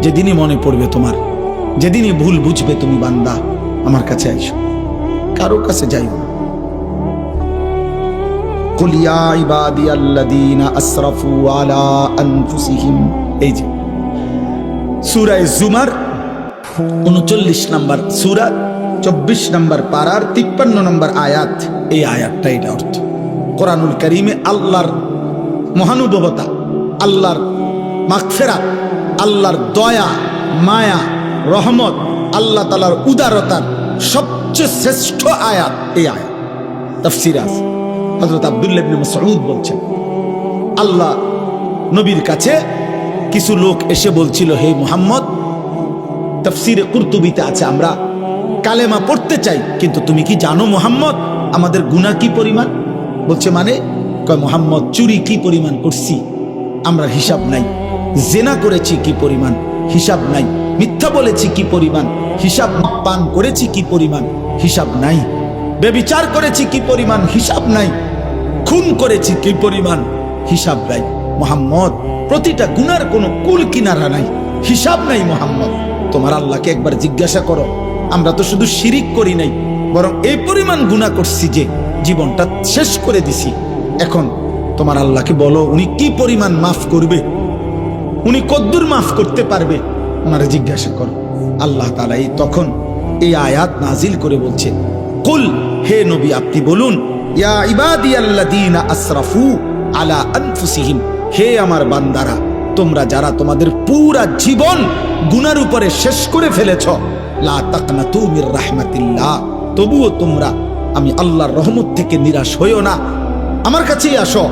যেদিনই মনে পড়বে তোমার, যেদিনই ভুল বুঝবে তুমি বান্দা, আমার কাছে আইসো, কারো কাছে যাইও না। কুল ইয়া ইবাদিয়াল্লাযীনা আসরাফু আলা আনফুসিহিম, এই যে সূরা জুমার 39 নম্বর সূরা 24 নম্বর পারার 53 নম্বর আয়াত। এই আয়াতটা এটা অর্থ। কোরআনুল কারীমে আল্লাহর মহানুভবতা, আল্লাহর মাগফিরাত, আল্লাহর দয়া, মায়া, রহমত, আল্লাহ তাআলার উদারতার সবচেয়ে শ্রেষ্ঠ আয়াত এই আয়াত। তাফসীর আছে, হযরত আব্দুল্লাহ ইবনে মাসউদ বলছেন, আল্লাহ নবীর কাছে কিছু লোক এসে বলছিল, হে মুহাম্মদ, তাফসীরে কুরতুবিতে আছে, আমরা কালেমা পড়তে চাই, কিন্তু তুমি কি জানো মুহাম্মদ আমাদের গুনাহ কি পরিমাণ? বলছে মানে? কয় মুহাম্মদ, চুরি কি পরিমাণ করছি আমরা হিসাব নাই, জেনা করেছি কি পরিমাণ হিসাব নাই, মিথ্যা বলেছি কি পরিমাণ হিসাব, পান করেছি কি পরিমাণ হিসাব নাই, ব্যভিচার করেছি কি পরিমাণ হিসাব নাই, খুন করেছি কি পরিমাণ হিসাব নাই মুহাম্মদ, প্রতিটা গুনার কোনো কুল কিনারা নাই, হিসাব নাই মুহাম্মদ। তোমার আল্লাহকে একবার জিজ্ঞাসা করো, আমরা তো শুধু শিরিক করি নাই, বরং এই পরিমাণ গুনাহ করছি যে জীবনটা শেষ করে দিছি। এখন তোমার আল্লাহকে বলো উনি কি পরিমাণ মাফ করবে, উনি কদ্দুর মাফ করতে পারবে, ওনারে জিজ্ঞাসা করো। আল্লাহ তাআলা তখন এই আয়াত নাজিল করে বলছে, কুল, হে নবী আপনি বলুন, ইয়া ইবাদিয়াল্লাযীনা আসরাফু আলা আনফুসিহিম, হে আমার বান্দারা, তোমরা যারা তোমাদের পুরা জীবন গুনার উপরে শেষ করে ফেলেছ, লা তাকনাতু মির রাহমাতিল্লাহ, তবুও তোমরা আমি আল্লাহর রহমত থেকে নিরাশ হইও না, আমার কাছেই আসো,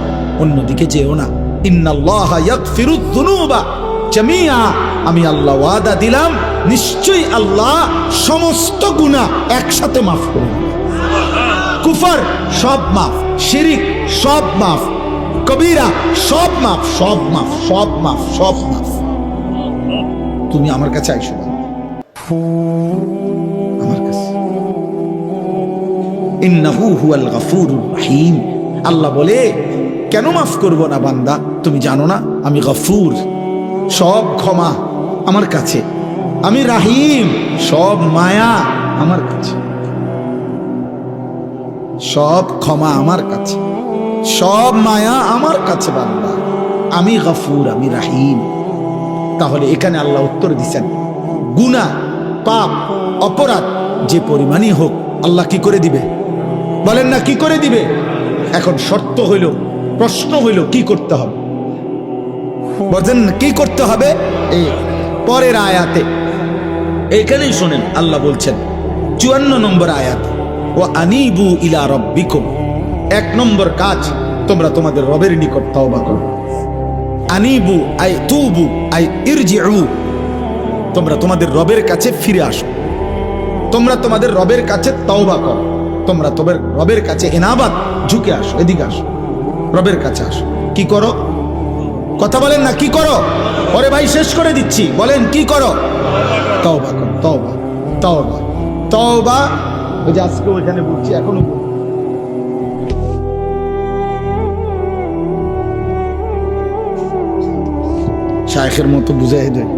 অন্যদিকে যেও না। ইন্নাল্লাহা ইয়াগফিরুয যুনুবা জামিআ, আমি আল্লাহ ওয়াদা দিলাম নিশ্চয়ই আল্লাহ সমস্ত গুনাহ একসাথে মাফ করবেন। কুফর সব মাফ, শিরিক সব মাফ, কবিরা সব মাফ, সব মাফ, সব মাফ, সব মাফ। তুমি আমার কাছে আইসো, আমার কাছে। ইন্নাহু হুয়াল গফুরুর রহিম, আল্লাহ বলে কেন মাফ করব না বান্দা, তুমি জানো না আমি গফুর, সব ক্ষমা আমার কাছে, আমি রাহিম, সব মায়া আমার কাছে, সব ক্ষমা আমার কাছে, সব মায়া আমার কাছে বান্দা, আমি গফুর, আমি রাহিম। তাহলে এখানে আল্লাহ উত্তর দিচ্ছেন, গুনাহ, পাপ, অপরাধ যে পরিমাণই হোক আল্লাহ কি করে দিবে? বলেন না কি করে দিবে? এখন শর্ত হইল, প্রশ্ন হইল কি করতে হবে? বলেন কি করতে হবে? এই পরের আয়াতে এখানেই শোনেন, আল্লাহ বলছেন 54 নম্বর আয়াতে, ও আনিবু ইলা রাব্বিকুম, 1 নম্বর কাজ, তোমরা তোমাদের রবের নিকট তওবা করো। আনিবু আই তুবু আই ইরজিউ, তোমরা তোমাদের রবের কাছে ফিরে আসো, তোমরা তোমাদের রবের কাছে তওবা করো, তোমরা তোমাদের রবের কাছে ইনাবাত, ঝুঁকে আসো, এদিকে আসো, রবের কাছে আসো। কি করো? কথা বলেন না কি করো? ওরে ভাই শেষ করে দিচ্ছি, বলেন কি করো? তওবা করো, তওবা, তওবা, তওবা। ওই যে আজকে ওইখানে বলছি, এখনো বলছি, শায়েখের মতো বুঝাই দেয়।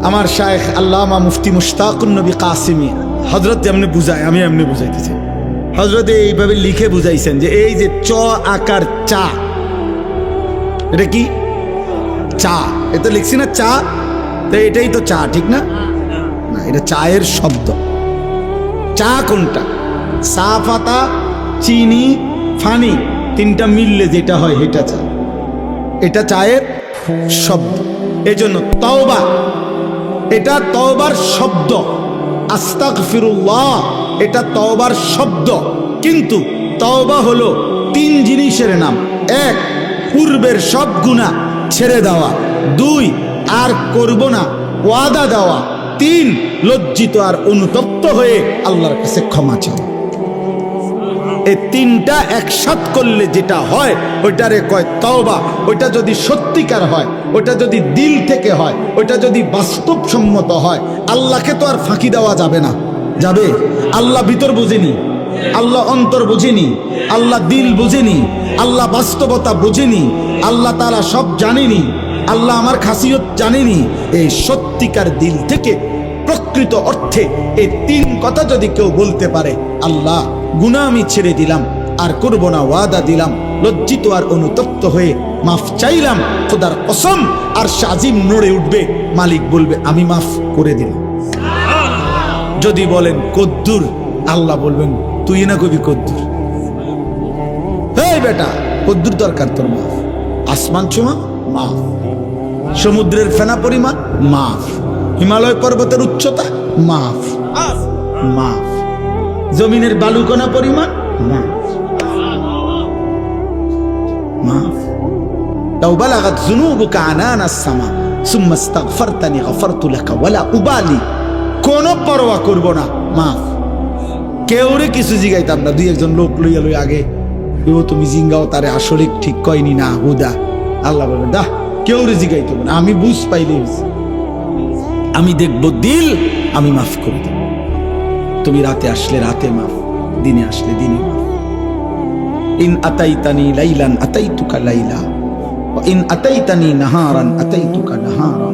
আমার শায়েখ আল্লামা মুফতি মুশতাকুন নবী কাসিমি হযরত এমনি বুঝায়, আমি এমনি বুঝাইতেছি। হযরত এইভাবে লিখে বুঝাইছেন যে এই যে চ আকার চা, এটা কি চা? এটা লিখছি না চা, তো এটাই তো চা, ঠিক না? না, এটা চায়ের শব্দ। চা কোনটা? চা পাতা, চিনি, ফানি, তিনটা মিললে যেটা হয় এটা চা, এটা চায়ের শব্দ। এই জন্য তওবা, এটা তওবার শব্দ। আস্তাগফিরুল্লাহ, এটা তওবার শব্দ। কিন্তু তওবা হলো 3 জিনিসের নাম। 1, পূর্বের সব গুনাহ ছেড়ে দেওয়া। 2, আর করব না ওয়াদা দেওয়া। 3, লজ্জিত আর অনুতপ্ত হয়ে আল্লাহর কাছে ক্ষমা চাওয়া। এই 3টা একসাথ করলে যেটা হয় ওইটারে কয় তওবা। ওইটা যদি সত্যিকার হয়, ওইটা যদি দিল থেকে হয়, ওইটা যদি বাস্তবসম্মত হয়, আল্লাহকে তো আর ফাঁকি দেওয়া যাবে না। যাবে? আল্লাহ ভিতর বোঝেনি, আল্লাহ অন্তর বোঝেনি, আল্লাহ দিল বোঝেনি, আল্লাহ বাস্তবতা বোঝেনি, আল্লাহ তাআলা সব জানেনি, আল্লাহ আমার খাসিয়ত জানেনি। এই সত্যিকার দিল থেকে প্রকৃত অর্থে এই 3 কথা যদি কেউ বলতে পারে, আল্লাহ গুনাহ আমি ছেড়ে দিলাম, আর করব না, ওয়াদা দিলাম। লজ্জিত আর অনুতপ্ত হয়ে মাফ চাইলাম, খোদার কসম। আর শাজিম নড়ে উঠবে, মালিক বলবে আমি মাফ করে দিলাম। যদি বলেন কদ্দুর, আল্লাহ বলবেন তুই না কবি কদ্দুর। এই বেটা, কদ্দুর দরকার তোর? মাফ। আসমান ছোঁয়া মাফ, সমুদ্রের ফেনা পরিমাণ মাফ, হিমালয় পর্বতের উচ্চতা মাফ মাফ, জমিনের বালুকণা পরিমাণ মাফ মাফ। লাউ বালাগাত যুনুবুকা আনানাস সামা সুম্মা ইস্তাগফারতানি গফারতু লাকা ওয়ালা উবালি। কোনো পরোয়া করব না, মাফ। কেউরে কিছু জিগাইতাম না। দুই একজন লোক লইয়া লই আগে, ও তুমি জিঙ্গাও তারে আসলে ঠিক কয়নি না হুদা। আল্লাহ বলবেন দা কেউরে জিগাইতে না, আমি বুঝ পাইলে আমি দেখবো দিল, আমি মাফ করে দেব। তুমি রাতে আসলে রাতে মাফ, দিনে আসলে দিনে মাফ। ইন আতাইতানি লাইলান আতাইতুকা লাইলা ওয়া ইন আতাইতানি নাহারান আতাইতুকা নাহারা।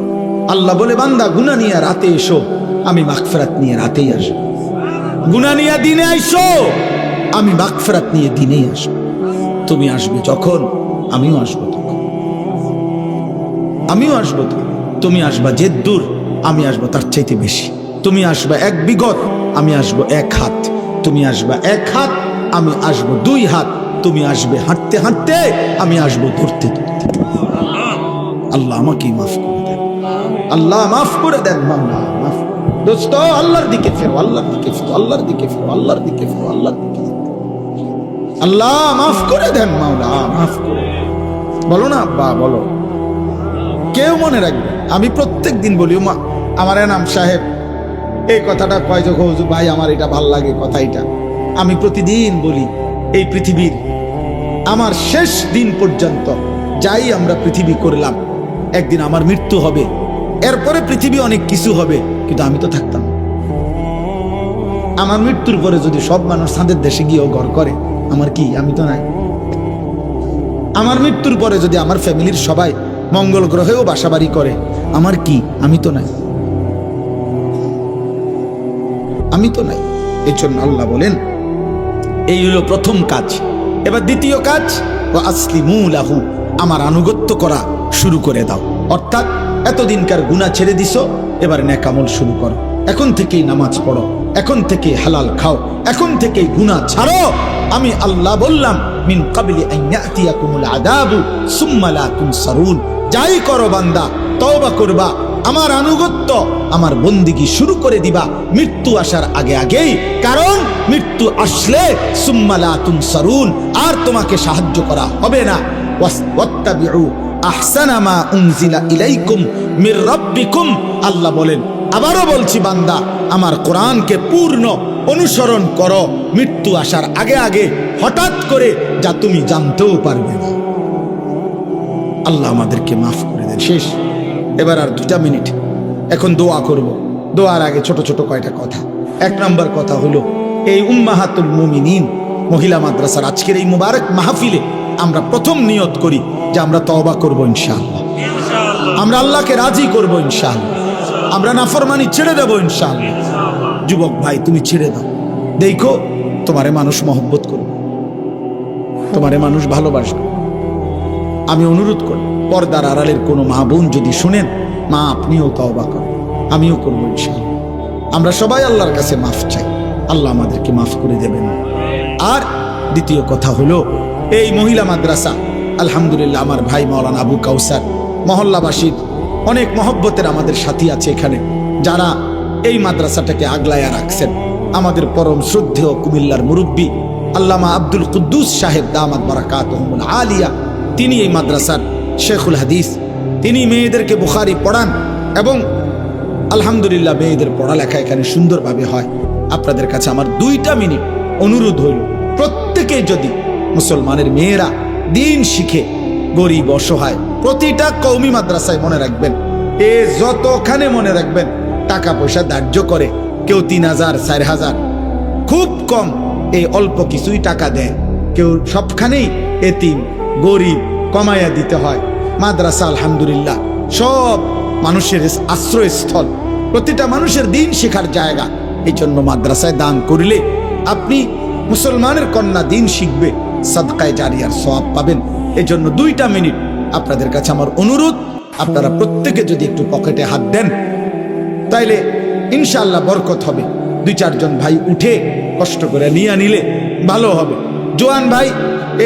আল্লাহ বলে বান্দা গুনাহ নিয়ে রাতে এসো, আমি মাগফিরাত নিয়ে রাতেই আসব। গুনাহ নিয়ে দিনে আইসো, আমি মাগফিরাত নিয়ে দিনেই আসব। তুমি আসবে যখন, আমিও আসবো তখন। আমিও আসবো তখন। তুমি আসবা যে দূর, আমি আসবো তার চাইতে বেশি। তুমি আসবা এক বিগত, আমি আসবো এক হাত। তুমি আসবা এক হাত, আমি আসবো দুই হাত। তুমি আসবে হাঁটতে হাঁটতে, আমি আসবো ধরতে ধরতে। আল্লাহ আমাকে মাফ করে দেন, আল্লাহ মাফ করে দেন। মাওলা মাফ। দোস্ত আল্লাহর দিকে ফেরো, আল্লাহর দিকে ফেরো, আল্লাহর দিকে ফেরো, আল্লাহর দিকে ফেরো, আল্লাহর দিকে ফেরো। আল্লাহ মাফ করে দেন, মাওলা মাফ করে। বলো না আব্বা, বলো। কেউ মনে রাখবে, আমি প্রত্যেক দিন বলি আমার নাম সাহেব এই কথাটা কয় যখন হুজুর ভাই আমার এটা ভাল লাগে কথা। এটা আমি প্রতিদিন বলি, এই পৃথিবীর আমার শেষ দিন পর্যন্ত যাই আমরা পৃথিবী করলাম, একদিন আমার মৃত্যু হবে। এরপরে পৃথিবী অনেক কিছু হবে, কিন্তু আমি তো থাকতাম। আমার মৃত্যুর পরে যদি সব মানুষ ছাঁদের দেশে গিয়েও ঘর করে, আমার কি? আমি তো নাই। আমার মৃত্যুর পরে যদি আমার ফ্যামিলির সবাই মঙ্গল গ্রহেও বাসাবাড়ি করে, আমার কি? আমি তো নাই, আমি তো নাই। এই জন্য আল্লাহ বলেন এই হলো প্রথম কাজ। এবার দ্বিতীয় কাজ, ওয়া আসলিমু লাহু, আমার আনুগত্য করা শুরু করে দাও। অর্থাৎ এতদিনকার গুনাহ ছেড়ে দিছো, এবার নেক আমল শুরু করো। এখন থেকেই নামাজ পড়ো, এখন থেকেই হালাল খাও, এখন থেকেই গুনাহ ছাড়ো। আমি আল্লাহ বললাম মিন ক্বাবলি আন ইয়াতিয়াকুমুল আযাবু সুম্মা লা তুনসারুন। যাই করো বান্দা, তওবা করবা, আমার আনুগত্য, আমার বন্দিগি শুরু করে দিবা মৃত্যু আসার আগে আগেই। কারণ মৃত্যু আসলে সুম্মা লা তুনসারুন, আর তোমাকে সাহায্য করা হবে না। ওয়াত্তাবিউ আহসানা মা উনজিলা ইলাইকুম মির রাব্বিকুম। আল্লাহ বলেন, আবারও বলছি বান্দা, আমার কোরআনকে পূর্ণ অনুসরণ করো মৃত্যু আসার আগে আগে, হঠাৎ করে যা তুমি জানতেও পারবে না। আল্লাহ আমাদেরকে মাফ করে দেন। শেষ, এবার আর 2 মিনিট। এখন দোয়া করব। দোয়ার আগে ছোট ছোট কয়টা কথা। 1 নম্বর কথা হলো, এই উম্মাহাতুল মুমিনিন মহিলা মাদ্রাসার আজকের এই মুবারক মাহফিলে আমরা প্রথম নিয়ত করি যে আমরা তওবা করব ইনশাআল্লাহ। আমরা আল্লাহকে রাজি করব ইনশাআল্লাহ। আমরা নাফরমানি ছেড়ে দেব ইনশাআল্লাহ। যুবক ভাই, তুমি ছেড়ে দাও, দেখো তোমারে মানুষ মহব্বত করবে, তোমারে মানুষ ভালোবাসবে। আমি অনুরোধ করি, পর্দার আড়ালের কোনো মা বোন যদি শুনেন, মা আপনিও তওবা করেন, আমিও করবো ইনশাআল্লাহ। আমরা সবাই আল্লাহর কাছে মাফ চাই, আল্লাহ আমাদেরকে মাফ করে দেবেন। আর দ্বিতীয় কথা হলো, এই মহিলা মাদ্রাসা আলহামদুলিল্লাহ আমার ভাই মাওলানা আবু কাউসার মহল্লাবাসীর অনেক মহব্বতের আমাদের সাথী আছে এখানে, যারা এই মাদ্রাসাটাকে আগলায়া রাখছেন। আমাদের পরম শ্রদ্ধেয় কুমিল্লার মুরব্বী আল্লামা আব্দুল কুদ্দুস সাহেব দামাত বারাকাতুহুল আলিয়া, তিনি এই মাদ্রাসার শেখুল হাদিস। তিনি মেয়েদেরকে বুখারি পড়ান এবং আলহামদুলিল্লাহ মেয়েদের পড়ালেখা এখানে সুন্দরভাবে হয়। আপনাদের কাছে আমার 2 মিনিট অনুরোধ হইল, প্রত্যেকে যদি মুসলমানের মেয়েরা দিন শিখে, গরিব অসহায়, প্রতিটা কওমি মাদ্রাসায় মনে রাখবেন, এ যতখানে মনে রাখবেন টাকা পয়সা ধার্য করে, কেউ 3000 4000, খুব কম এই অল্প কিছুই টাকা দেয়। কেউ সবখানেই এতিম গরিব কমাইয়া দিতে হয়। মাদ্রাসা আলহামদুলিল্লাহ সব মানুষের আশ্রয়স্থল, প্রতিটা মানুষের দিন শেখার জায়গা। এই জন্য মাদ্রাসায় দান করলে আপনি মুসলমানের কন্যা দিন শিখবে, সাদকায়ে জারিয়ার সওয়াব পাবেন। এজন্য 2টা মিনিট আপনাদের কাছে আমার অনুরোধ, আপনারা প্রত্যেকে যদি একটু পকেটে হাত দেন তাইলে ইনশাআল্লাহ বরকত হবে। 2-4 জন ভাই উঠে কষ্ট করে নিয়ে নিলে ভালো হবে। জোয়ান ভাই,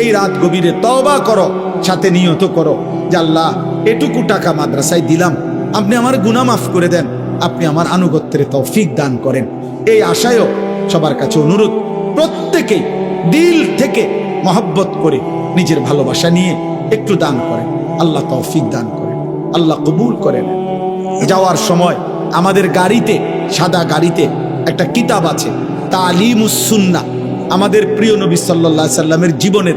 এই রাত গভীরে তওবা করো, সাথে নিয়ত করো যে আল্লাহ এটুকু টাকা মাদ্রাসায় দিলাম, আপনি আমার গুনাহ মাফ করে দেন, আপনি আমার আনুগত্যের তৌফিক দান করেন। এই আশায়ও সবার কাছে অনুরোধ, প্রত্যেকেই দিল থেকে মহব্বত করে নিজের ভালোবাসা নিয়ে একটু দান করেন। আল্লাহ তৌফিক দান করেন, আল্লাহ কবুল করেন। যাওয়ার সময় আমাদের গাড়িতে, সাদা গাড়িতে একটা কিতাব আছে, তালিমুস সুন্নাহ। আমাদের প্রিয় নবী সাল্লাল্লাহু আলাইহি সাল্লামের জীবনের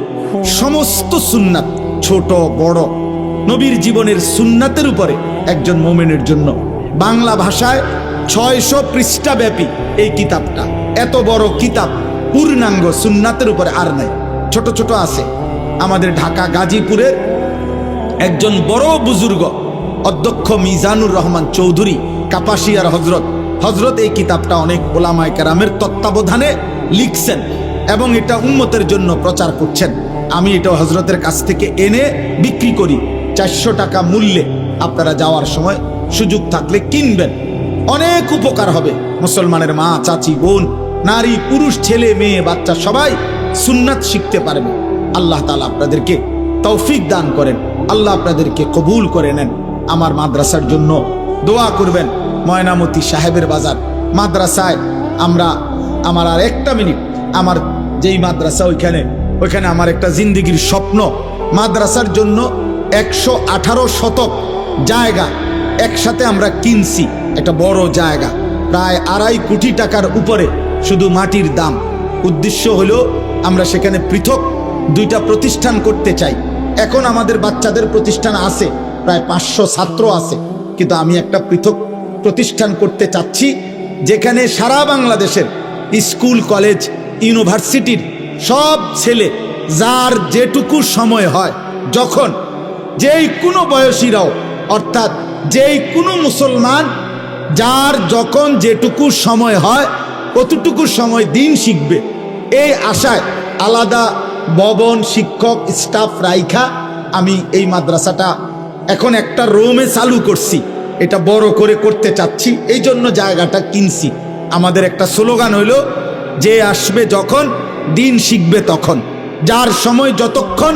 সমস্ত সুন্নাত, ছোট বড়, নবীর জীবনের সুন্নাতের উপরে একজন মুমিনের জন্য বাংলা ভাষায় 600 পৃষ্ঠা ব্যাপী এই কিতাবটা। এত বড় কিতাব পূর্ণাঙ্গ সুন্নাতের উপরে আর নাই, ছোট ছোট আছে। আমাদের ঢাকা গাজীপুরের একজন বড় বুজুর্গ অধ্যক্ষ মিজানুর রহমান চৌধুরী কাপাসিয়ার হজরত এই কিতাবটা অনেক ওলামায়ে কেরামের তত্ত্বাবধানে লিখছেন এবং এটা উম্মতের জন্য প্রচার করছেন। আমি এটা হজরতের কাছ থেকে এনে বিক্রি করি 400 টাকা মূল্যে। আপনারা যাওয়ার সময় সুযোগ থাকলে কিনবেন, অনেক উপকার হবে। মুসলমানের মা, চাচি, বোন, নারী, পুরুষ, ছেলে, মেয়ে, বাচ্চা সবাই সুন্নাত শিখতে পারবে। আল্লাহ তাআলা আপনাদেরকে তৌফিক দান করেন, আল্লাহ আপনাদেরকে কবুল করে নেন। আমার মাদ্রাসার জন্য দোয়া করবেন। ময়নামতি সাহেবের বাজার মাদ্রাসায় আমার আর 1টা মিনিট, আমার যেই মাদ্রাসা ওইখানে আমার একটা জিন্দেগির স্বপ্ন। মাদ্রাসার জন্য 118 শতক জায়গা একসাথে আমরা কিনছি, একটা বড় জায়গা, প্রায় 2.5 কোটি টাকার উপরে শুধু মাটির দাম। উদ্দেশ্য হলো আমরা সেখানে পৃথক 2টা প্রতিষ্ঠান করতে চাই। এখন আমাদের বাচ্চাদের প্রতিষ্ঠান আছে, প্রায় 500 ছাত্র আছে, কিন্তু আমি একটা পৃথক প্রতিষ্ঠান করতে চাচ্ছি যেখানে সারা বাংলাদেশের স্কুল, কলেজ, ইউনিভার্সিটির সব ছেলে যার যেটুকু সময় হয়, যখন যেই কোনো বয়সীরাও, অর্থাৎ যেই কোনো মুসলমান যার যখন যেটুকু সময় হয় কতটুকু সময় দিন শিখবে, এই আশায় আলাদা ভবন, শিক্ষক, স্টাফ রাইখা আমি এই মাদ্রাসাটা এখন একটা রুমে চালু করছি। এটা বড় করে করতে চাচ্ছি, এই জন্য জায়গাটা কিনছি। আমাদের একটা স্লোগান হইলো, যে আসবে যখন দিন শিখবে তখন, যার সময় যতক্ষণ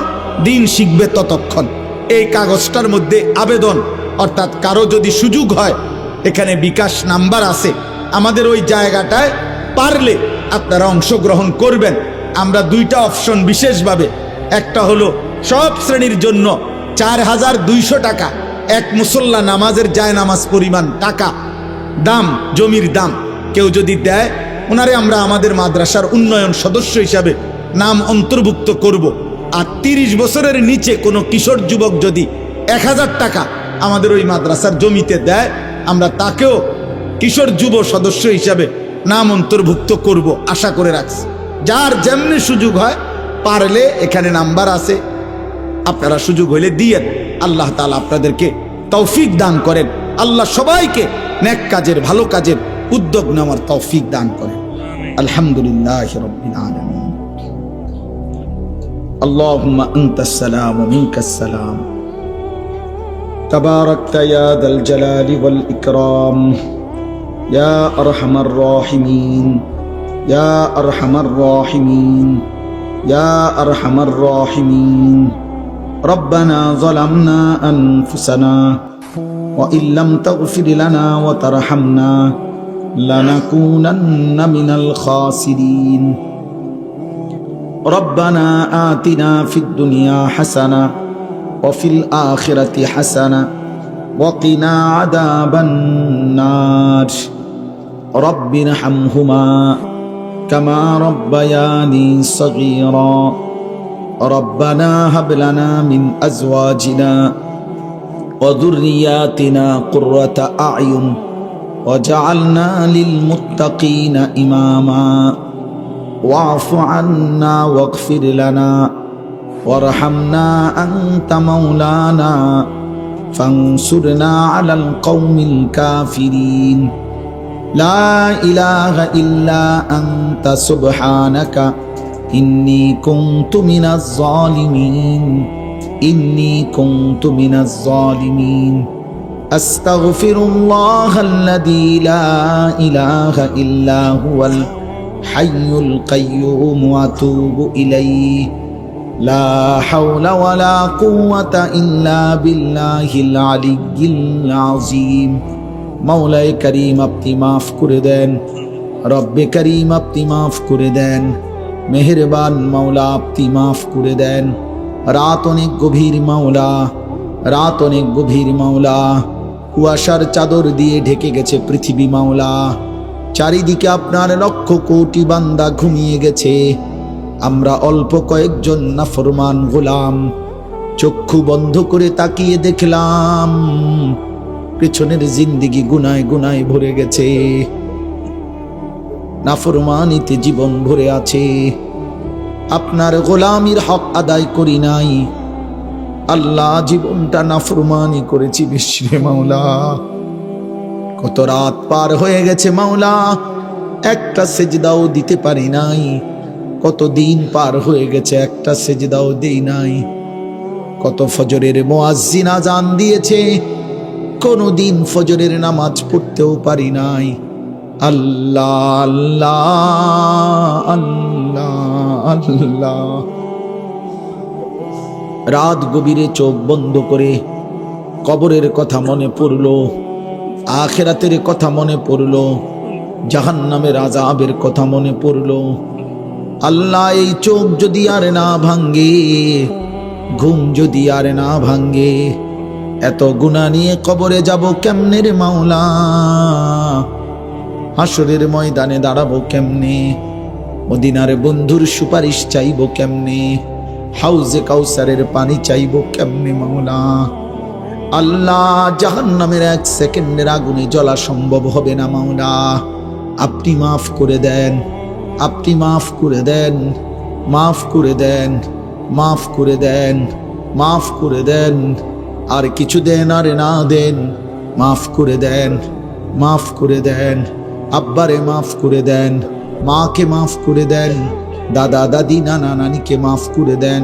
দিন শিখবে ততক্ষণ। এই কাগজটার মধ্যে আবেদন, অর্থাৎ কারো যদি সুযোগ হয়, এখানে বিকাশ নাম্বার আছে, আমাদের ওই জায়গাটায় পারলে আপনারা অংশগ্রহণ করবেন। আমরা 2টা অপশন বিশেষভাবে, একটা হলো সব শ্রেণীর জন্য 4200 টাকা, এক মুসল্লা নামাজের জায়নামাজ পরিমাণ টাকা দাম, জমির দাম কেউ যদি দেয়, ওনারে আমরা আমাদের মাদ্রাসার উন্নয়ন সদস্য হিসাবে নাম অন্তর্ভুক্ত করব। আর 30 বছরের নিচে কোনো কিশোর যুবক যদি 1000 টাকা আমাদের ওই মাদ্রাসার জমিতে দেয়, আমরা তাকেও কিশোর যুব সদস্য হিসাবে নাম অন্তর্ভুক্ত করব, আশা করে রাখছি। যার যেমনি সুযোগ হয়, পারলে এখানে নাম্বার আছে, আপনারা সুযোগ হইলে দিয়েন। আল্লাহ তাআলা আপনাদেরকে তৌফিক দান করেন। আল্লাহ সবাইকে নেক কাজের, ভালো কাজের উদ্যোগ নেওয়ার তৌফিক দান করেন। আলহামদুলিল্লাহি রাব্বিল আলামিন। আল্লাহুম্মা আনতাস সালাম ওয়া মিনকাস সালাম। তাবারাকতা ইয়া যাল জালালি ওয়াল ইকরাম, ইয়া আরহামার রাহিমিন, ইয়া আরহামার রাহিমিন, ইয়া আরহামার রাহিমিন। ربنا ظلمنا أنفسنا وإن لم تغفر لنا وترحمنا لنكونن من الخاسرين. ربنا آتنا في الدنيا حسنة وفي الآخرة حسنة وقنا عذاب النار. رب ارحمهما كما ربياني صغيرا. ربنا هب لنا من أزواجنا وذرياتنا قرة أعين وجعلنا للمتقين إماما. واعف عنا واغفر لنا وارحمنا أنت مولانا فانصرنا على القوم الكافرين. لا إله إلا أنت سبحانك ইন্নী কুনতু মিনাজ জালিমিন, ইন্নী কুনতু মিনাজ জালিমিন। আস্তাগফিরুল্লাহাল্লাযী লা ইলাহা ইল্লা হুয়াল হাইয়ুল কাইয়্যুম ওয়া আতুবু ইলাইহি। লা হাওলা ওয়ালা কুওয়াতা ইল্লা বিল্লাহিল আলিয়্যিল আযীম। মাওলায়ে কারীম আপনি মাফ করে দেন, রব্বে কারীম আপনি মাফ করে দেন, মেহেরবান মাওলা আপনি মাফ করে দেন। রাত অনেক গভীর মাওলা, রাত অনেক গভীর মাওলা। কুয়াশার চাদর দিয়ে ঢেকে গেছে পৃথিবী মাওলা। চারিদিকে আপনার লক্ষ কোটি বান্দা ঘুমিয়ে গেছে। আমরা অল্প কয়েকজন নাফরমান গোলাম চক্ষু বন্ধ করে তাকিয়ে দেখলাম পেছনের জিন্দেগি গুনায় গুনায় ভরে গেছে, নাফরমানিতে জীবন ভরে আছে। আপনার গোলামির হক আদায় করি নাই আল্লাহ, জীবনটা নাফরমানি করেছি বিশ্বে মাওলা। কত রাত পার হয়ে গেছে মাওলা, একটা সেজদাও দিতে পারি নাই। কত দিন পার হয়ে গেছে, একটা সেজদাও দেই নাই। কত ফজরের মুয়াজ্জিন আজান দিয়েছে, কোনদিন ফজরের নামাজ পড়তেও পারি নাই। আল্লাহ আল্লাহ আল্লাহ আল্লাহ। রাত গভীরে চোখ বন্ধ করে কবরের কথা মনে পড়লো, আখিরাতের কথা মনে পড়লো, জাহান্নামের আযাবের কথা মনে পড়লো। আল্লাহ এই চোখ যদি আর না ভাঙ্গে, ঘুম যদি আর না ভাঙ্গে, এত গুনাহ নিয়ে কবরে যাব কেমনে রে মাওলা? হাসরের ময়দানে দাঁড়াবো কেমনে? মদিনার বন্ধুর সুপারিশ চাইবো কেমনে? হাউজে কাউসারের পানি চাইবো কেমনে মাওলা? আল্লাহ জাহান্নামের এক সেকেন্ডের আগুনে জ্বলা সম্ভব হবে না মাওলা। আপনি মাফ করে দেন, আপনি মাফ করে দেন, মাফ করে দেন, মাফ করে দেন, মাফ করে দেন। আর কিছু দেন আর না দেন, মাফ করে দেন, মাফ করে দেন। আব্বারে মাফ করে দেন, মাকে মাফ করে দেন, দাদা দাদি নানা নানিকে মাফ করে দেন,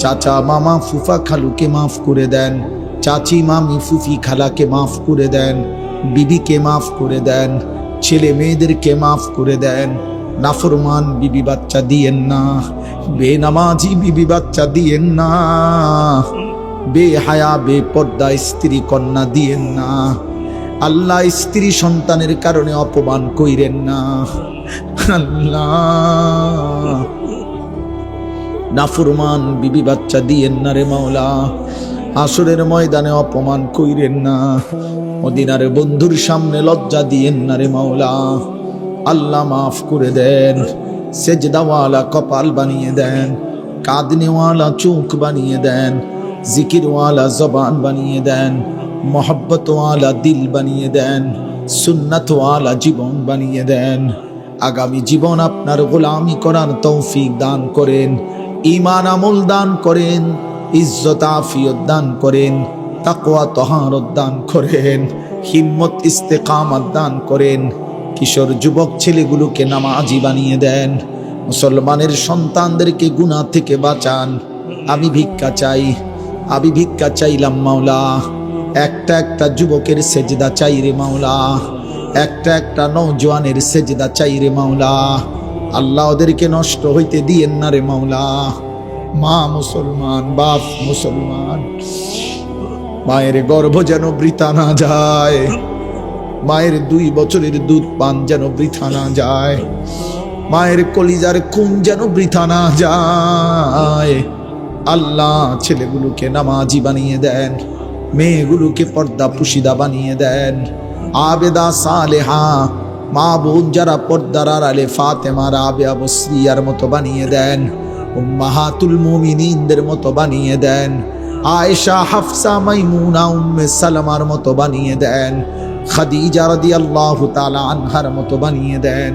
চাচা মামা ফুফা খালুকে মাফ করে দেন, চাচি মামি ফুফি খালাকে মাফ করে দেন, বিবিকে মাফ করে দেন, ছেলে মেয়েদেরকে মাফ করে দেন। নাফরমান বিবি বাচ্চা দিয়েন না, বেনামাজি বিবি বাচ্চা দিয়েন না, বেহায়া বেপর্দা স্ত্রী কন্যা দিয়েন না। আল্লাহ স্ত্রী সন্তানের কারণে অপমান কইরেন না আল্লাহ। নাফরমান বিবি বাচ্চা দিয়েন না রে মাওলা। আসরের ময়দানে অপমান কইরেন না, মদিনার বন্ধুর সামনে লজ্জা দিয়েন না রে মাওলা। আল্লাহ মাফ করে দেন, সেজদাওয়ালা কপাল বানিয়ে দেন, কাঁদনেওয়ালা চোখ বানিয়ে দেন, জিকিরওয়ালা জবান বানিয়ে দেন, মোহব্বতওয়ালা দিল বানিয়ে দেন, সুন্নাতওয়ালা জীবন বানিয়ে দেন। আগামী জীবন আপনার গোলামি করার তৌফিক দান করেন, ঈমান আমল দান করেন, ইজ্জত আফিয়ত দান করেন, তাকওয়া তহারত দান করেন, হিম্মত ইস্তেকামত দান করেন। কিশোর যুবক ছেলেগুলোকে নামাজি বানিয়ে দেন, মুসলমানের সন্তানদেরকে গুনাহ থেকে বাঁচান। আমি ভিক্ষা চাই, আমি ভিক্ষা চাইলাম মাওলা। একটা একটা যুবকের সেজদা চাই রে মাওলা, একটা একটা নওজোয়ানের সেজদা চাই রে মাওলা। আল্লাহ ওদেরকে নষ্ট হইতে দিয়েন না রে মাওলা। মা মুসলমান, বাপ মুসলমান, মায়ের গর্ভ যেন বৃথা না যায়, মায়ের 2 বছরের দুধ পান যেন বৃথা না যায়, মায়ের কলিজার খুন যেন বৃথা না যায়। আল্লাহ ছেলেগুলোকে নামাজি বানিয়ে দেন, মেয়েগুলোকে পর্দা পুশিদা বানিয়ে দেন, আবেদা সালেহা মা বোন যারা পর্দার আড়ালে ফাতেমা রাবেয়া বসরিয়ার মতো বানিয়ে দেন, উম্মাহাতুল মুমিনিনদের মতো বানিয়ে দেন, আয়েশা হাফসা মাইমুনা উম্মে সালামার মতো বানিয়ে দেন, খাদিজা রাদিয়াল্লাহু তাআলা আনহার মতো বানিয়ে দেন।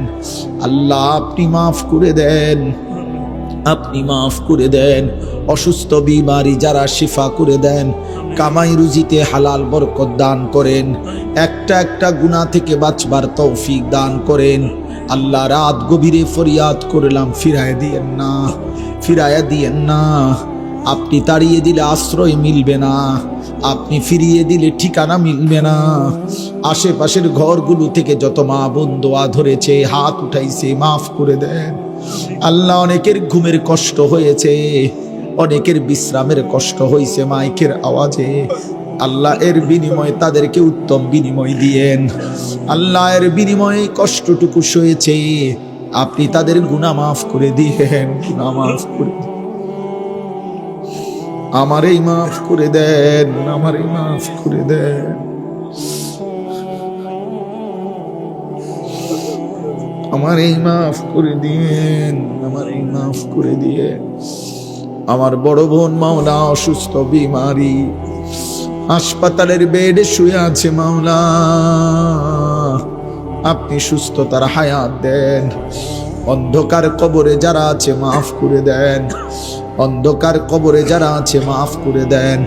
আল্লাহ আপনি মাফ করে দেন, আপনি মাফ করে দেন। অসুস্থ বিমারি যারা শিফা করে দেন, কামাই রুজিতে হালাল বরকত দান করেন, একটা একটা গুনাহ থেকে বাঁচবার তৌফিক দান করেন। আল্লাহ রাত গভীরে ফরিয়াদ করলাম, ফিরায় দিয়েন না, ফিরায় দিয়েন না। আপনি তাড়িয়ে দিলে আশ্রয় মিলবে না, আপনি ফিরিয়ে দিলে ঠিকানা মিলবে না। আশেপাশের ঘরগুলো থেকে যত মা বোন দোয়া ধরেছে, হাত উঠাইছে, মাফ করে দেন আল্লাহ। অনেকের ঘুমের কষ্ট হয়েছে, অনেকের বিশ্রামের কষ্ট হয়েছে মাইকের আওয়াজে। আল্লাহ এর বিনিময়ে তাদেরকে উত্তম বিনিময় দিয়েন আল্লাহ। এর বিনিময়ে কষ্টটুকু সয়েছে, আপনি তাদের গুনাহ মাফ করে দিয়েন, গুনাহ মাফ করে দিন। আমারই মাফ করে দেন, আমারই মাফ করে দেন। আমারই মাফ করে দিয়েন, আমারই মাফ করে দিয়ে। আমার বড় বোন মাওলা অসুস্থ, বিমারি, হাসপাতালের বেডে শুয়ে আছে মাওলা, আপনি সুস্থতার হায়াত দেন। অন্ধকার কবরে যারা আছে মাফ করে দেন, অন্ধকার কবরে যারা আছে মাফ করে দেন।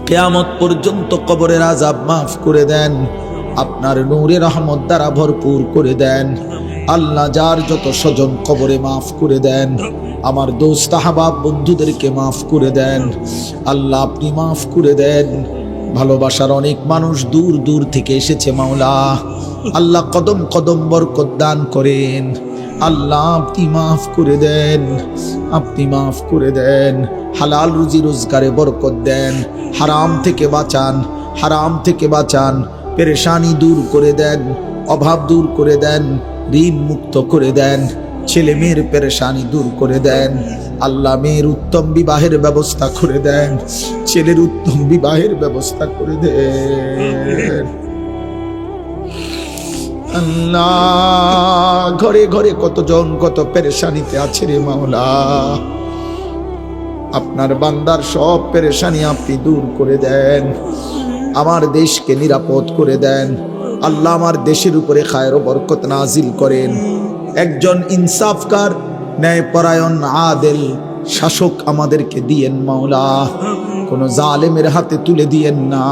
কিয়ামত পর্যন্ত কবরের আযাব মাফ করে দেন, আপনার নূরে রহমত দ্বারা ভরপুর করে দেন আল্লাহ। যার যত স্বজন কবরে মাফ করে দেন, আমার দোস্ত আহবাব বন্ধুদেরকে মাফ করে দেন আল্লাহ, আপনি মাফ করে দেন। ভালোবাসার অনেক মানুষ দূর দূর থেকে এসেছে মাওলা, আল্লাহ কদম কদম বরকত দান করেন আল্লাহ, আপনি মাফ করে দেন, আপনি মাফ করে দেন। হালাল রুজি রোজগারে বরকত দেন, হারাম থেকে বাঁচান, হারাম থেকে বাঁচান। পেরেশানি দূর করে দেন, অভাব দূর করে দেন, ঋণ মুক্ত করে দেন, ছেলে মেয়ের পেরেশানি দূর করে দেন আল্লাহ। মেয়ের উত্তম বিবাহের ব্যবস্থা করে দেন, ছেলের উত্তম বিবাহের ব্যবস্থা করে দেন আল্লাহ। ঘরে ঘরে কতজন কত পেরেশানিতে আছে রে মাওলা, আপনার বান্দার সব পেরেশানি আপনি দূর করে দেন। আমার দেশকে নিরাপদ করে দেন আল্লাহ, আমার দেশের উপরে খায়ের ও বরকত নাজিল করেন। একজন ইনসাফকার, ন্যায়পরায়ণ, আদেল শাসক আমাদেরকে দিয়েন মাওলা। কোন জালেমের হাতে তুলে দিয়েন না,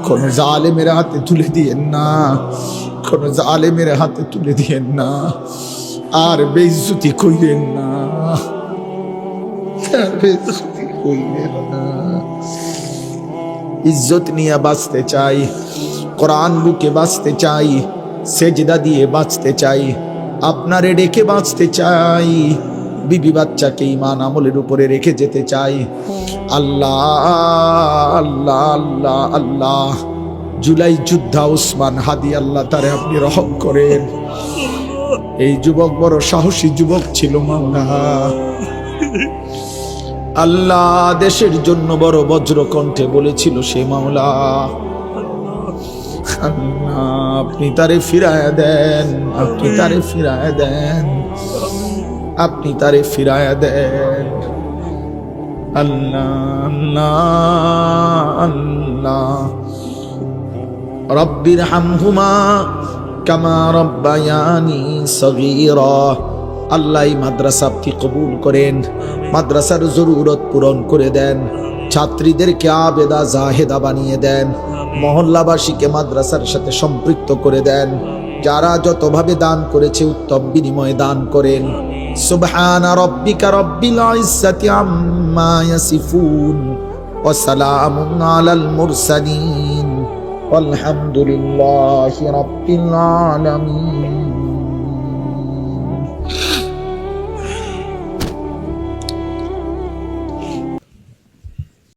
কোন জালেমের হাতে তুলে দিয়েন না, কোন জালেমের হাতে তুলে দিয়েন না। আর বেইজ্জতি কইরেন না, আর বেইজ্জতি কইরেন না। ইজ্জত নিয়ে বাঁচতে চাই, কোরআন বুকে বাঁচতে চাই, সেজদা দিয়ে বাঁচতে চাই, আপনারে ডেকে বাঁচতে চাই, বিবি বাচ্চাকে ঈমান আমলের উপরে রেখে যেতে চাই আল্লাহ আল্লাহ আল্লাহ আল্লাহ। জুলাই যোদ্ধা ওসমান হাদি আল্লাহ তারে আপনি রহম করেন। এই যুবক বড় সাহসী যুবক ছিল মাওলা আল্লাহ, দেশের জন্য বড় বজ্র কণ্ঠে বলেছিল সে মাওলা আল্লাহ। আপনি তারে ফিরায়া দেন, আপনি তারে ফিরায়া দেন, আপনি তারে ফিরায়া দেন আল্লাহ আল্লাহ আল্লাহ। রব্বির হামহুমা কামা রব্বায়ানি সগীরা। আল্লাহ এই মাদ্রাসা আপনি কবুল করেন, মাদ্রাসার জরুরত পূরণ করে দেন, ছাত্রীদেরকে আবেদা জাহেদা বানিয়ে দেন, মহল্লাবাসীকে মাদ্রাসার সাথে সম্পৃক্ত করে দেন। যারা যতভাবে দান করেছে উত্তম বিনিময়ে দান করেন। সুবহানা রাব্বিকা রাব্বিল ইজ্জাতি আম্মা ইয়াসিফুন ওয়া সালামুন আলাল মুরসালিন ওয়ালহামদুলিল্লাহি রাব্বিল আলামিন।